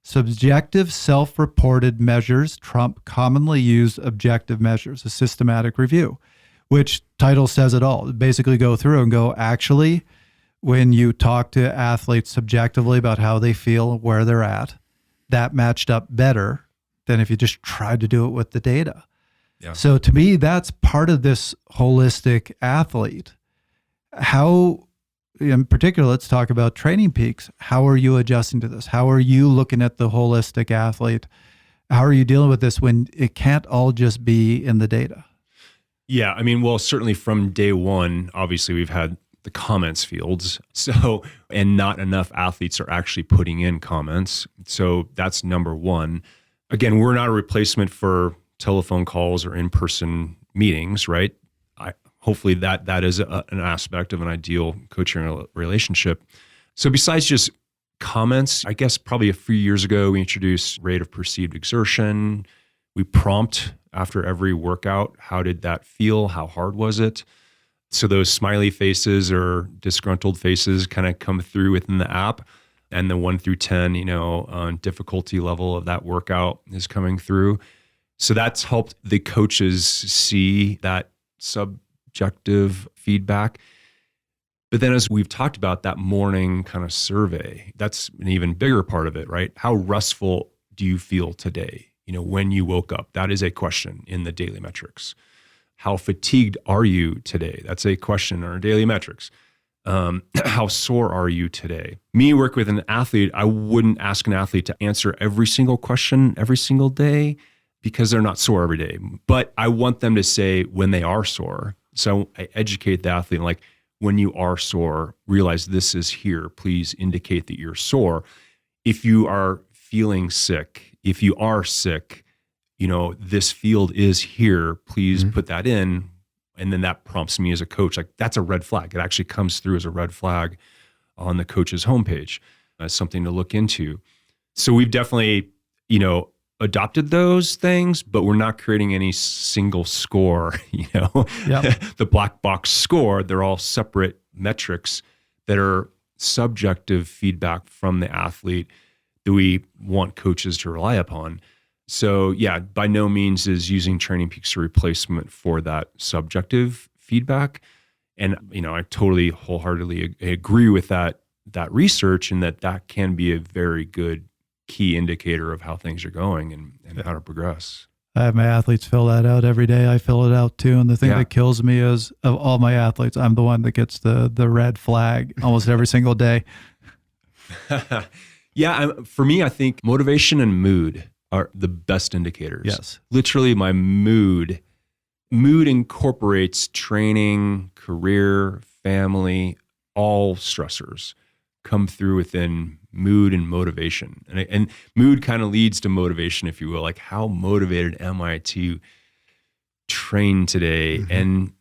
S1: Subjective self-reported measures trump commonly used objective measures, a systematic review, which title says it all. Basically go through and go, actually, when you talk to athletes subjectively about how they feel, where they're at, that matched up better than if you just tried to do it with the data.
S2: Yeah.
S1: So to me, that's part of this holistic athlete. How, in particular, let's talk about TrainingPeaks. How are you adjusting to this? How are you looking at the holistic athlete? How are you dealing with this when it can't all just be in the data?
S2: Yeah, I mean, well, certainly from day one, obviously we've had the comments fields. So, and not enough athletes are actually putting in comments. So that's number one. Again, we're not a replacement for telephone calls or in-person meetings, right? Hopefully that is an aspect of an ideal coaching relationship. So besides just comments, I guess probably a few years ago, we introduced rate of perceived exertion. We prompt after every workout, how did that feel? How hard was it? So those smiley faces or disgruntled faces kind of come through within the app. And the 1 through 10, difficulty level of that workout is coming through. So that's helped the coaches see that subjective feedback. But then as we've talked about, that morning kind of survey, that's an even bigger part of it, right? How restful do you feel today? When you woke up, that is a question in the daily metrics. How fatigued are you today? That's a question in our daily metrics. How sore are you today? Me work with an athlete, I wouldn't ask an athlete to answer every single question every single day because they're not sore every day. But I want them to say when they are sore. So I educate the athlete, like, when you are sore, realize this is here. Please indicate that you're sore. If you are feeling sick, if you are sick, this field is here. Please put that in. And then that prompts me as a coach, like, that's a red flag. It actually comes through as a red flag on the coach's homepage as something to look into. So we've definitely, adopted those things, but we're not creating any single score, Yep. The black box score. They're all separate metrics that are subjective feedback from the athlete that we want coaches to rely upon. So yeah, by no means is using TrainingPeaks a replacement for that subjective feedback. And, I totally wholeheartedly agree with that research, and that can be a very good key indicator of how things are going and how to progress.
S1: I have my athletes fill that out every day. I fill it out too. And the thing that kills me is, of all my athletes, I'm the one that gets the red flag almost every single day.
S2: Yeah, for me, I think motivation and mood are the best indicators.
S1: Yes.
S2: Literally, my mood incorporates training, career, family, all stressors come through within mood and motivation. And mood kind of leads to motivation, if you will. Like, how motivated am I to train today? Mm-hmm. And,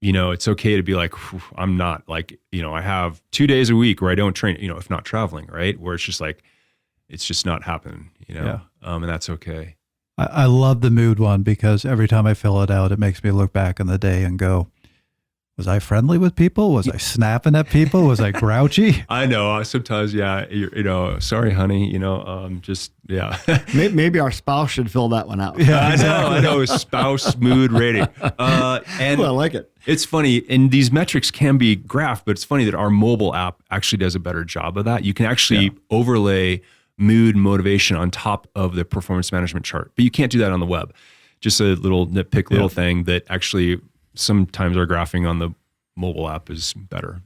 S2: it's okay to be like, I'm not. Like, I have 2 days a week where I don't train, if not traveling, right? Where it's just like, it's just not happening, and that's okay.
S1: I love the mood one because every time I fill it out, it makes me look back on the day and go, was I friendly with people? Was I snapping at people? Was I grouchy?
S2: I know. Sometimes, sorry, honey, just, yeah.
S3: Maybe our spouse should fill that one out.
S2: Yeah, I know. Spouse mood rating. And
S3: I like it.
S2: It's funny, and these metrics can be graphed, but it's funny that our mobile app actually does a better job of that. You can actually overlay mood and motivation on top of the performance management chart, but you can't do that on the web. Just a little nitpick little thing that actually sometimes our graphing on the mobile app is better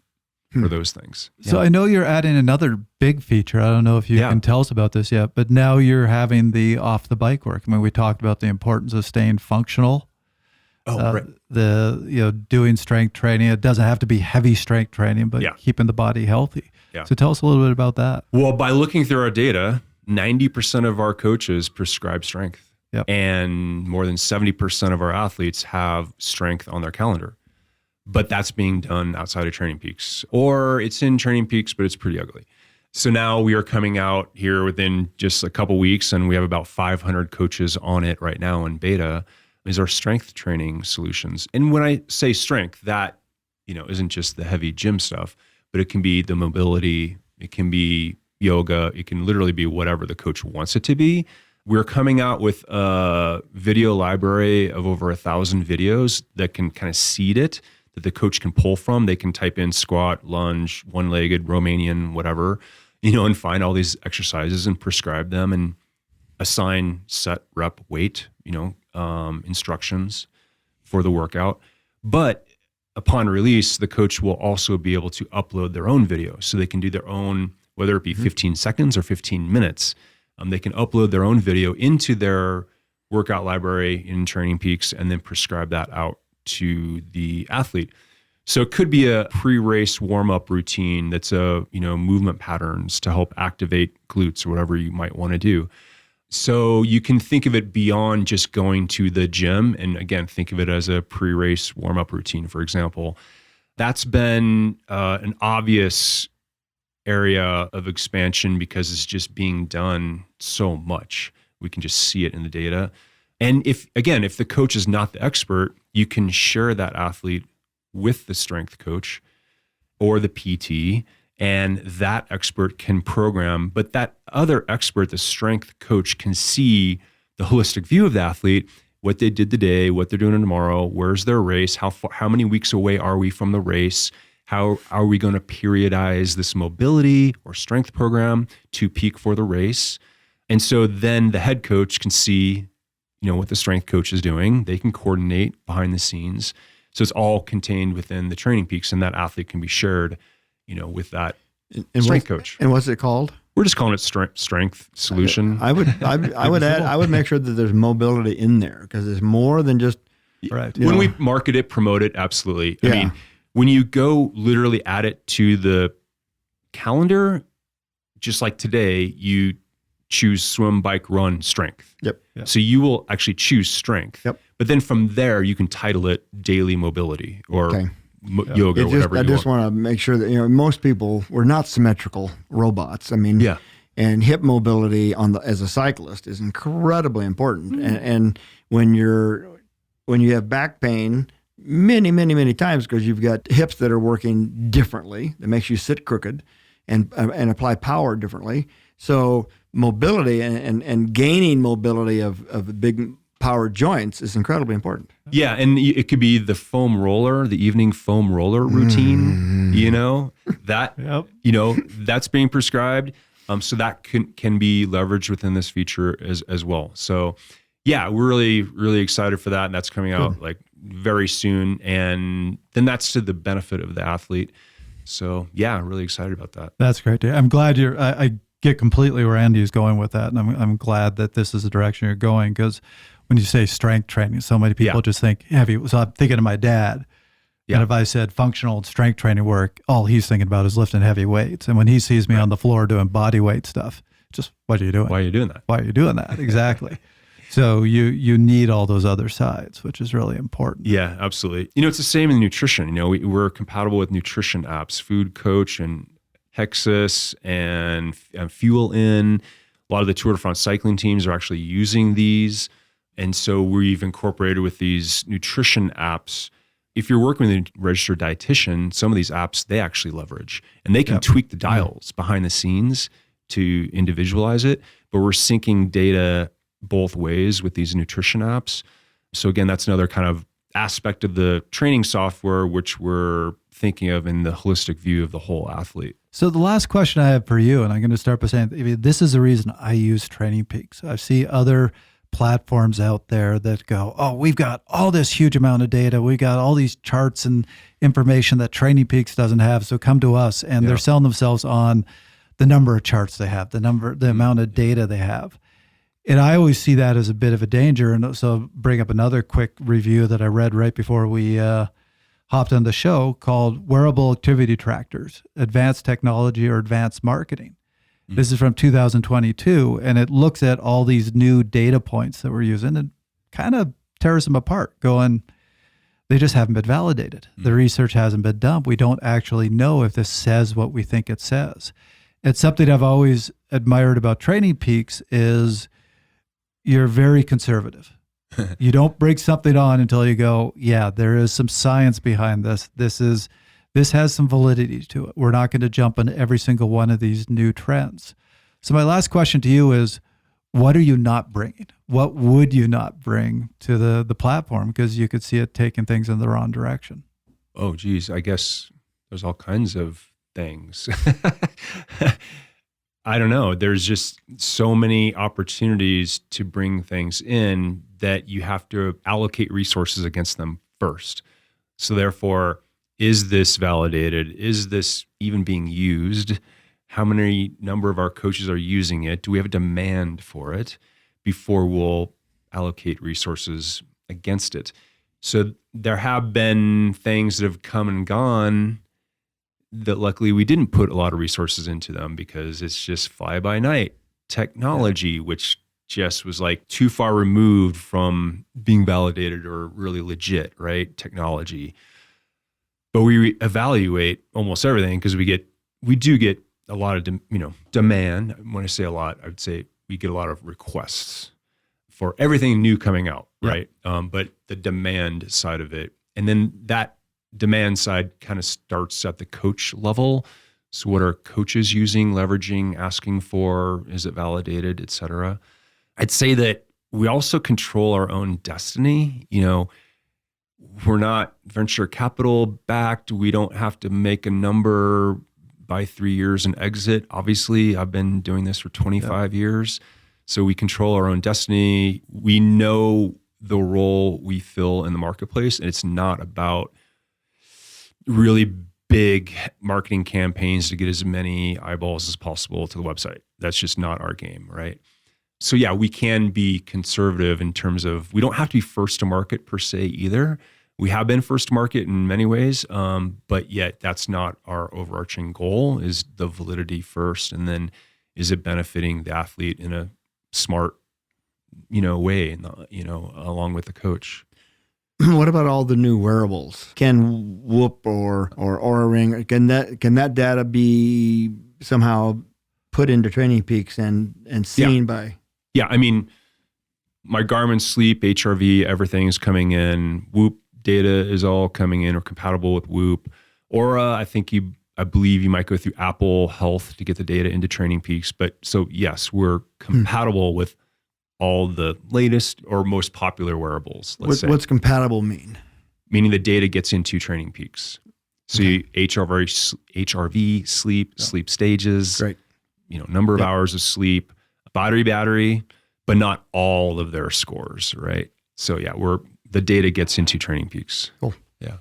S2: for those things.
S1: So I know you're adding another big feature. I don't know if you can tell us about this yet, but now you're having the off the bike work. I mean, we talked about the importance of staying functional.
S2: Right.
S1: Doing strength training. It doesn't have to be heavy strength training, but keeping the body healthy. Yeah. So tell us a little bit about that.
S2: Well, by looking through our data, 90% of our coaches prescribe strength.
S1: Yep.
S2: And more than 70% of our athletes have strength on their calendar. But that's being done outside of TrainingPeaks, or it's in TrainingPeaks, but it's pretty ugly. So now we are coming out here within just a couple weeks, and we have about 500 coaches on it right now in beta, is our strength training solutions. And when I say strength, that isn't just the heavy gym stuff, but it can be the mobility, it can be yoga, it can literally be whatever the coach wants it to be. We're coming out with a video library of over 1,000 videos that can kind of seed it, that the coach can pull from. They can type in squat, lunge, one-legged, Romanian, whatever, and find all these exercises and prescribe them and assign set, rep, weight, instructions for the workout. But upon release, the coach will also be able to upload their own video. So they can do their own, whether it be 15 seconds or 15 minutes, they can upload their own video into their workout library in TrainingPeaks and then prescribe that out to the athlete. So it could be a pre-race warm-up routine that's movement patterns to help activate glutes or whatever you might want to do. So you can think of it beyond just going to the gym. And again, think of it as a pre-race warm-up routine, for example. That's been an obvious area of expansion because it's just being done so much. We can just see it in the data. And if the coach is not the expert, you can share that athlete with the strength coach or the PT, and that expert can program, but that other expert, the strength coach, can see the holistic view of the athlete, what they did today, what they're doing tomorrow, where's their race, how many weeks away are we from the race, how are we going to periodize this mobility or strength program to peak for the race. And so then the head coach can see, what the strength coach is doing. They can coordinate behind the scenes. So it's all contained within the TrainingPeaks, and that athlete can be shared with that strength coach.
S3: And what's it called?
S2: We're just calling it strength solution.
S3: I would make sure that there's mobility in there because there's more than just
S1: right.
S2: When we market it, promote it, absolutely.
S3: Yeah.
S2: I mean, when you go literally add it to the calendar, just like today, you choose swim, bike, run, strength.
S3: Yep.
S2: So you will actually choose strength.
S3: Yep.
S2: But then from there, you can title it daily mobility or yoga, whatever
S3: I
S2: you
S3: just
S2: want.
S3: want to make sure that most people, we're not symmetrical robots. I mean,
S2: Yeah.
S3: And hip mobility as a cyclist is incredibly important. And when you have back pain, many times because you've got hips that are working differently, that makes you sit crooked and apply power differently. So mobility and gaining mobility of big power joints is incredibly important.
S2: Yeah, and it could be the foam roller, the evening foam roller routine. That that's being prescribed. So that can be leveraged within this feature as well. So yeah, we're really excited for that, and that's coming out like very soon. And then that's to the benefit of the athlete. So yeah, really excited about that.
S1: That's great. I'm glad I get completely where Andy is going with that, and I'm glad that this is the direction you're going, because when you say strength training, so many people just think heavy. So I'm thinking of my dad. Yeah. And if I said functional strength training work, all he's thinking about is lifting heavy weights. And when he sees me on the floor doing body weight stuff, just, what are you doing?
S2: Why are you doing that?
S1: Why are you doing that? Exactly. So you need all those other sides, which is really important.
S2: Yeah, absolutely. It's the same in nutrition. We're compatible with nutrition apps, Food Coach and Hexus and Fuel In. A lot of the Tour de France cycling teams are actually using these. And so we've incorporated with these nutrition apps. If you're working with a registered dietitian, some of these apps, they actually leverage. And they can tweak the dials behind the scenes to individualize it. But we're syncing data both ways with these nutrition apps. So again, that's another kind of aspect of the training software, which we're thinking of in the holistic view of the whole athlete.
S1: So the last question I have for you, and I'm going to start by saying, this is the reason I use TrainingPeaks. I see other platforms out there that go, oh, we've got all this huge amount of data. We got all these charts and information that TrainingPeaks doesn't have. So come to us. And they're selling themselves on the number of charts they have, the amount of data they have. And I always see that as a bit of a danger. And so I'll bring up another quick review that I read right before we hopped on the show called Wearable Activity Trackers, Advanced Technology or Advanced Marketing. This is from 2022, and it looks at all these new data points that we're using and kind of tears them apart, going, they just haven't been validated. The research hasn't been done. We don't actually know if this says what we think it says. It's something I've always admired about TrainingPeaks is you're very conservative. You don't bring something on until you go, yeah, there is some science behind this. This has some validity to it. We're not going to jump on every single one of these new trends. So my last question to you is, what are you not bringing? What would you not bring to the platform? Because you could see it taking things in the wrong direction.
S2: Oh, geez. I guess there's all kinds of things. I don't know. There's just so many opportunities to bring things in that you have to allocate resources against them first. So therefore, is this validated? Is this even being used? How many number of our coaches are using it? Do we have a demand for it before we'll allocate resources against it? So there have been things that have come and gone that luckily we didn't put a lot of resources into them because it's just fly by night technology, which just was like too far removed from being validated or really legit, right? Technology. But we evaluate almost everything because we do get a lot of, demand. When I say a lot, I would say we get a lot of requests for everything new coming out, right? But the demand side of it, and then that demand side kind of starts at the coach level. So what are coaches using, leveraging, asking for? Is it validated, et cetera? I'd say that we also control our own destiny. We're not venture capital backed. We don't have to make a number by 3 years and exit. Obviously, I've been doing this for 25 years. So we control our own destiny. We know the role we fill in the marketplace, and it's not about really big marketing campaigns to get as many eyeballs as possible to the website. That's just not our game, right? So yeah, we can be conservative in terms of, we don't have to be first to market per se either. We have been first to market in many ways, but yet that's not our overarching goal. Is the validity first, and then is it benefiting the athlete in a smart, way, along with the coach.
S3: What about all the new wearables? Can Whoop or Oura Ring, can that data be somehow put into TrainingPeaks and seen by?
S2: Yeah, I mean, my Garmin Sleep, HRV, everything's coming in. Whoop data is all coming in or compatible with Whoop. Oura, I believe you might go through Apple Health to get the data into TrainingPeaks. But so yes, we're compatible with all the latest or most popular wearables.
S3: What's compatible mean?
S2: Meaning the data gets into TrainingPeaks. So HRV, sleep stages,
S3: right?
S2: Number of hours of sleep, battery, but not all of their scores, right? So yeah, the data gets into TrainingPeaks.
S3: Cool.
S2: Yeah.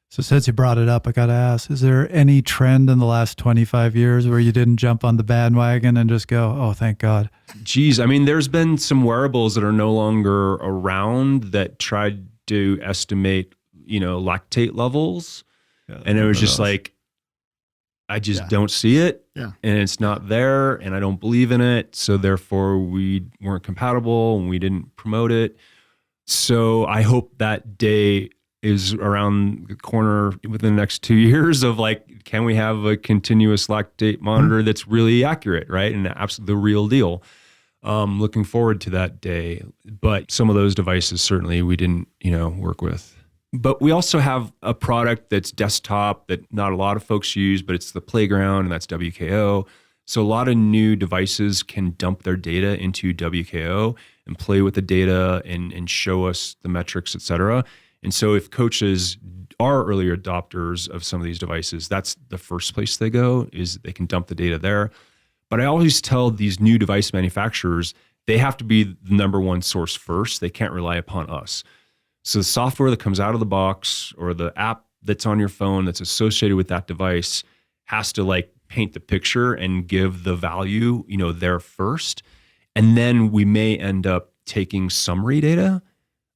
S1: So since you brought it up, I got to ask, is there any trend in the last 25 years where you didn't jump on the bandwagon and just go, oh, thank God?
S2: Geez, I mean, there's been some wearables that are no longer around that tried to estimate, lactate levels. Yeah, and it was just like, I just don't see it.
S3: Yeah.
S2: And it's not there, and I don't believe in it. So therefore we weren't compatible and we didn't promote it. So I hope that day is around the corner within the next 2 years of like, can we have a continuous lactate monitor that's really accurate, right? And absolutely the real deal. Looking forward to that day. But some of those devices certainly we didn't, work with. But we also have a product that's desktop that not a lot of folks use, but it's the Playground, and that's WKO. So a lot of new devices can dump their data into WKO and play with the data and show us the metrics, et cetera. And so if coaches are early adopters of some of these devices, that's the first place they go, is they can dump the data there. But I always tell these new device manufacturers, they have to be the number one source first. They can't rely upon us. So the software that comes out of the box or the app that's on your phone that's associated with that device has to like paint the picture and give the value, there first. And then we may end up taking summary data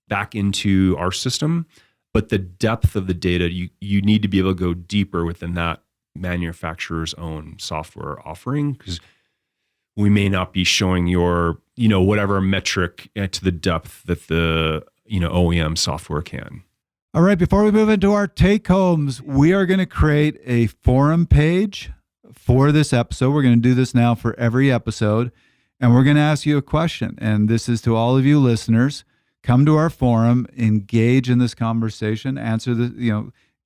S2: back into our system. But the depth of the data, you need to be able to go deeper within that manufacturer's own software offering, because we may not be showing your, whatever metric to the depth that the OEM software can.
S1: All right, before we move into our take-homes, we are going to create a forum page for this episode. We're going to do this now for every episode, and we're going to ask you a question. And this is to all of you listeners. Come to our forum, engage in this conversation, answer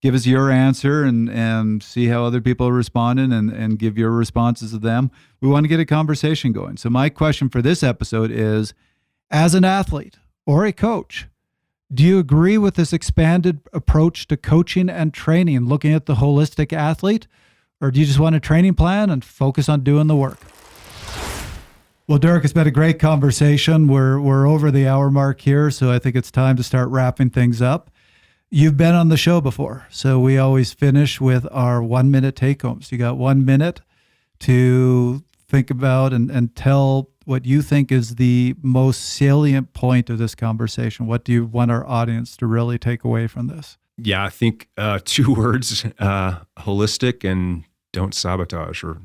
S1: give us your answer and see how other people are responding and give your responses to them. We want to get a conversation going. So my question for this episode is, as an athlete or a coach, do you agree with this expanded approach to coaching and training, looking at the holistic athlete? Or do you just want a training plan and focus on doing the work? Well, Dirk, it's been a great conversation. We're over the hour mark here, so I think it's time to start wrapping things up. You've been on the show before, so we always finish with our 1-minute take-homes. You got 1 minute to think about and tell what you think is the most salient point of this conversation. What do you want our audience to really take away from this?
S2: Yeah, I think 2 words, holistic and don't sabotage, or,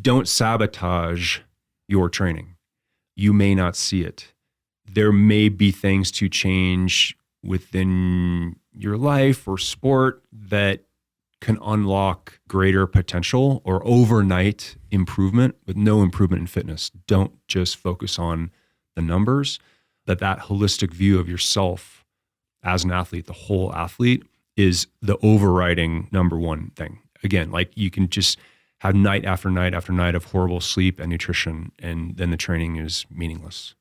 S2: don't sabotage your training. you may not see it. There may be things to change within your life or sport that can unlock greater potential or overnight improvement with no improvement in fitness. Don't just focus on the numbers, that holistic view of yourself as an athlete, the whole athlete, is the overriding number one thing. Again, like you can just have night after night after night of horrible sleep and nutrition, and then the training is meaningless.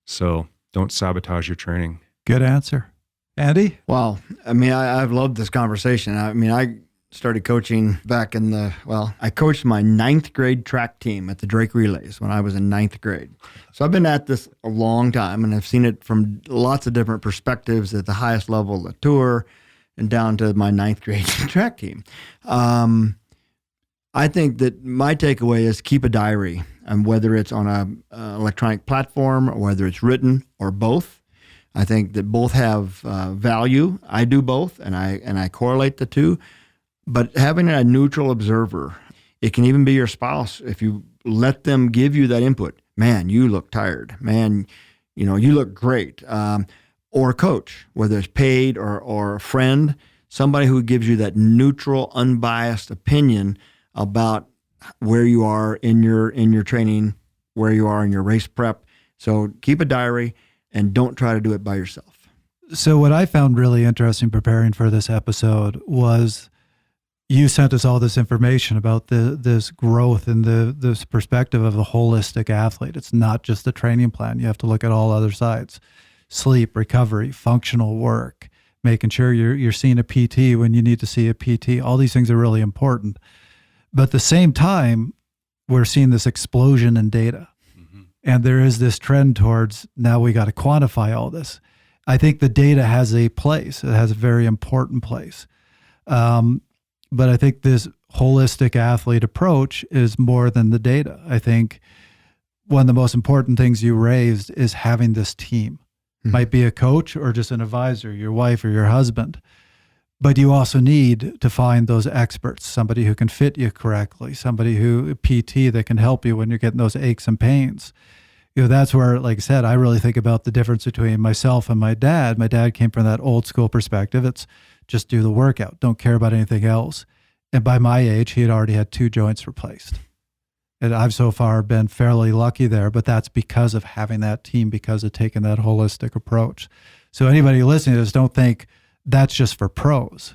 S2: So don't sabotage your training.
S1: Good answer. Andy?
S3: Wow. I mean, I've loved this conversation. I mean, I started coaching back in I coached my 9th grade track team at the Drake Relays when I was in 9th grade. So I've been at this a long time, and I've seen it from lots of different perspectives at the highest level of the tour and down to my 9th grade track team. I think that my takeaway is keep a diary, and whether it's on a electronic platform or whether it's written or both. I think that both have value. I do both, and I correlate the two. But having a neutral observer, it can even be your spouse. If you let them give you that input, man, you look tired. Man, you look great. Or a coach, whether it's paid or a friend, somebody who gives you that neutral, unbiased opinion about where you are in your training, where you are in your race prep. So keep a diary and don't try to do it by yourself.
S1: So what I found really interesting preparing for this episode was you sent us all this information about this growth and this perspective of the holistic athlete. It's not just the training plan. You have to look at all other sides: sleep, recovery, functional work, making sure you're seeing a PT when you need to see a PT. All these things are really important. But at the same time, we're seeing this explosion in data. Mm-hmm. And there is this trend towards now we got to quantify all this. I think the data has a place. It has a very important place. But I think this holistic athlete approach is more than the data. I think one of the most important things you raised is having this team. Mm-hmm. Might be a coach or just an advisor, your wife or your husband. But you also need to find those experts, somebody who can fit you correctly, somebody who, PT, that can help you when you're getting those aches and pains. That's where, like I said, I really think about the difference between myself and my dad. My dad came from that old school perspective. It's just do the workout, don't care about anything else. And by my age, he had already had 2 joints replaced. And I've so far been fairly lucky there, but that's because of having that team, because of taking that holistic approach. So anybody listening to this, don't think that's just for pros.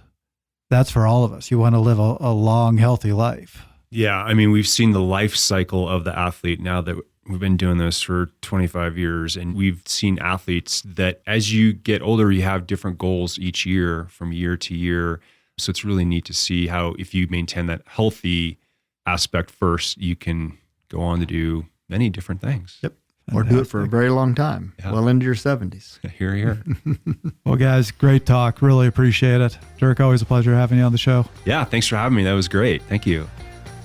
S1: That's for all of us. You want to live a long, healthy life.
S2: Yeah. I mean, we've seen the life cycle of the athlete now that we've been doing this for 25 years, and we've seen athletes that as you get older, you have different goals each year from year to year. So it's really neat to see how if you maintain that healthy aspect first, you can go on to do many different things.
S3: Yep. Or do it for a very long time, well into your 70s.
S2: Hear, hear.
S1: Well, guys, great talk. Really appreciate it. Dirk, always a pleasure having you on the show.
S2: Yeah, thanks for having me. That was great. Thank you.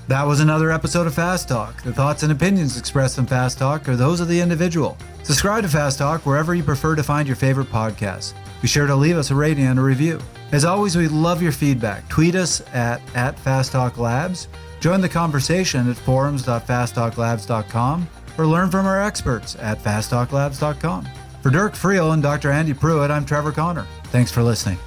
S1: That was another episode of Fast Talk. The thoughts and opinions expressed in Fast Talk are those of the individual. Subscribe to Fast Talk wherever you prefer to find your favorite podcasts. Be sure to leave us a rating and a review. As always, we love your feedback. Tweet us at Fast Talk Labs. Join the conversation at forums.fasttalklabs.com or learn from our experts at fasttalklabs.com. For Dirk Friel and Dr. Andy Pruitt, I'm Trevor Connor. Thanks for listening.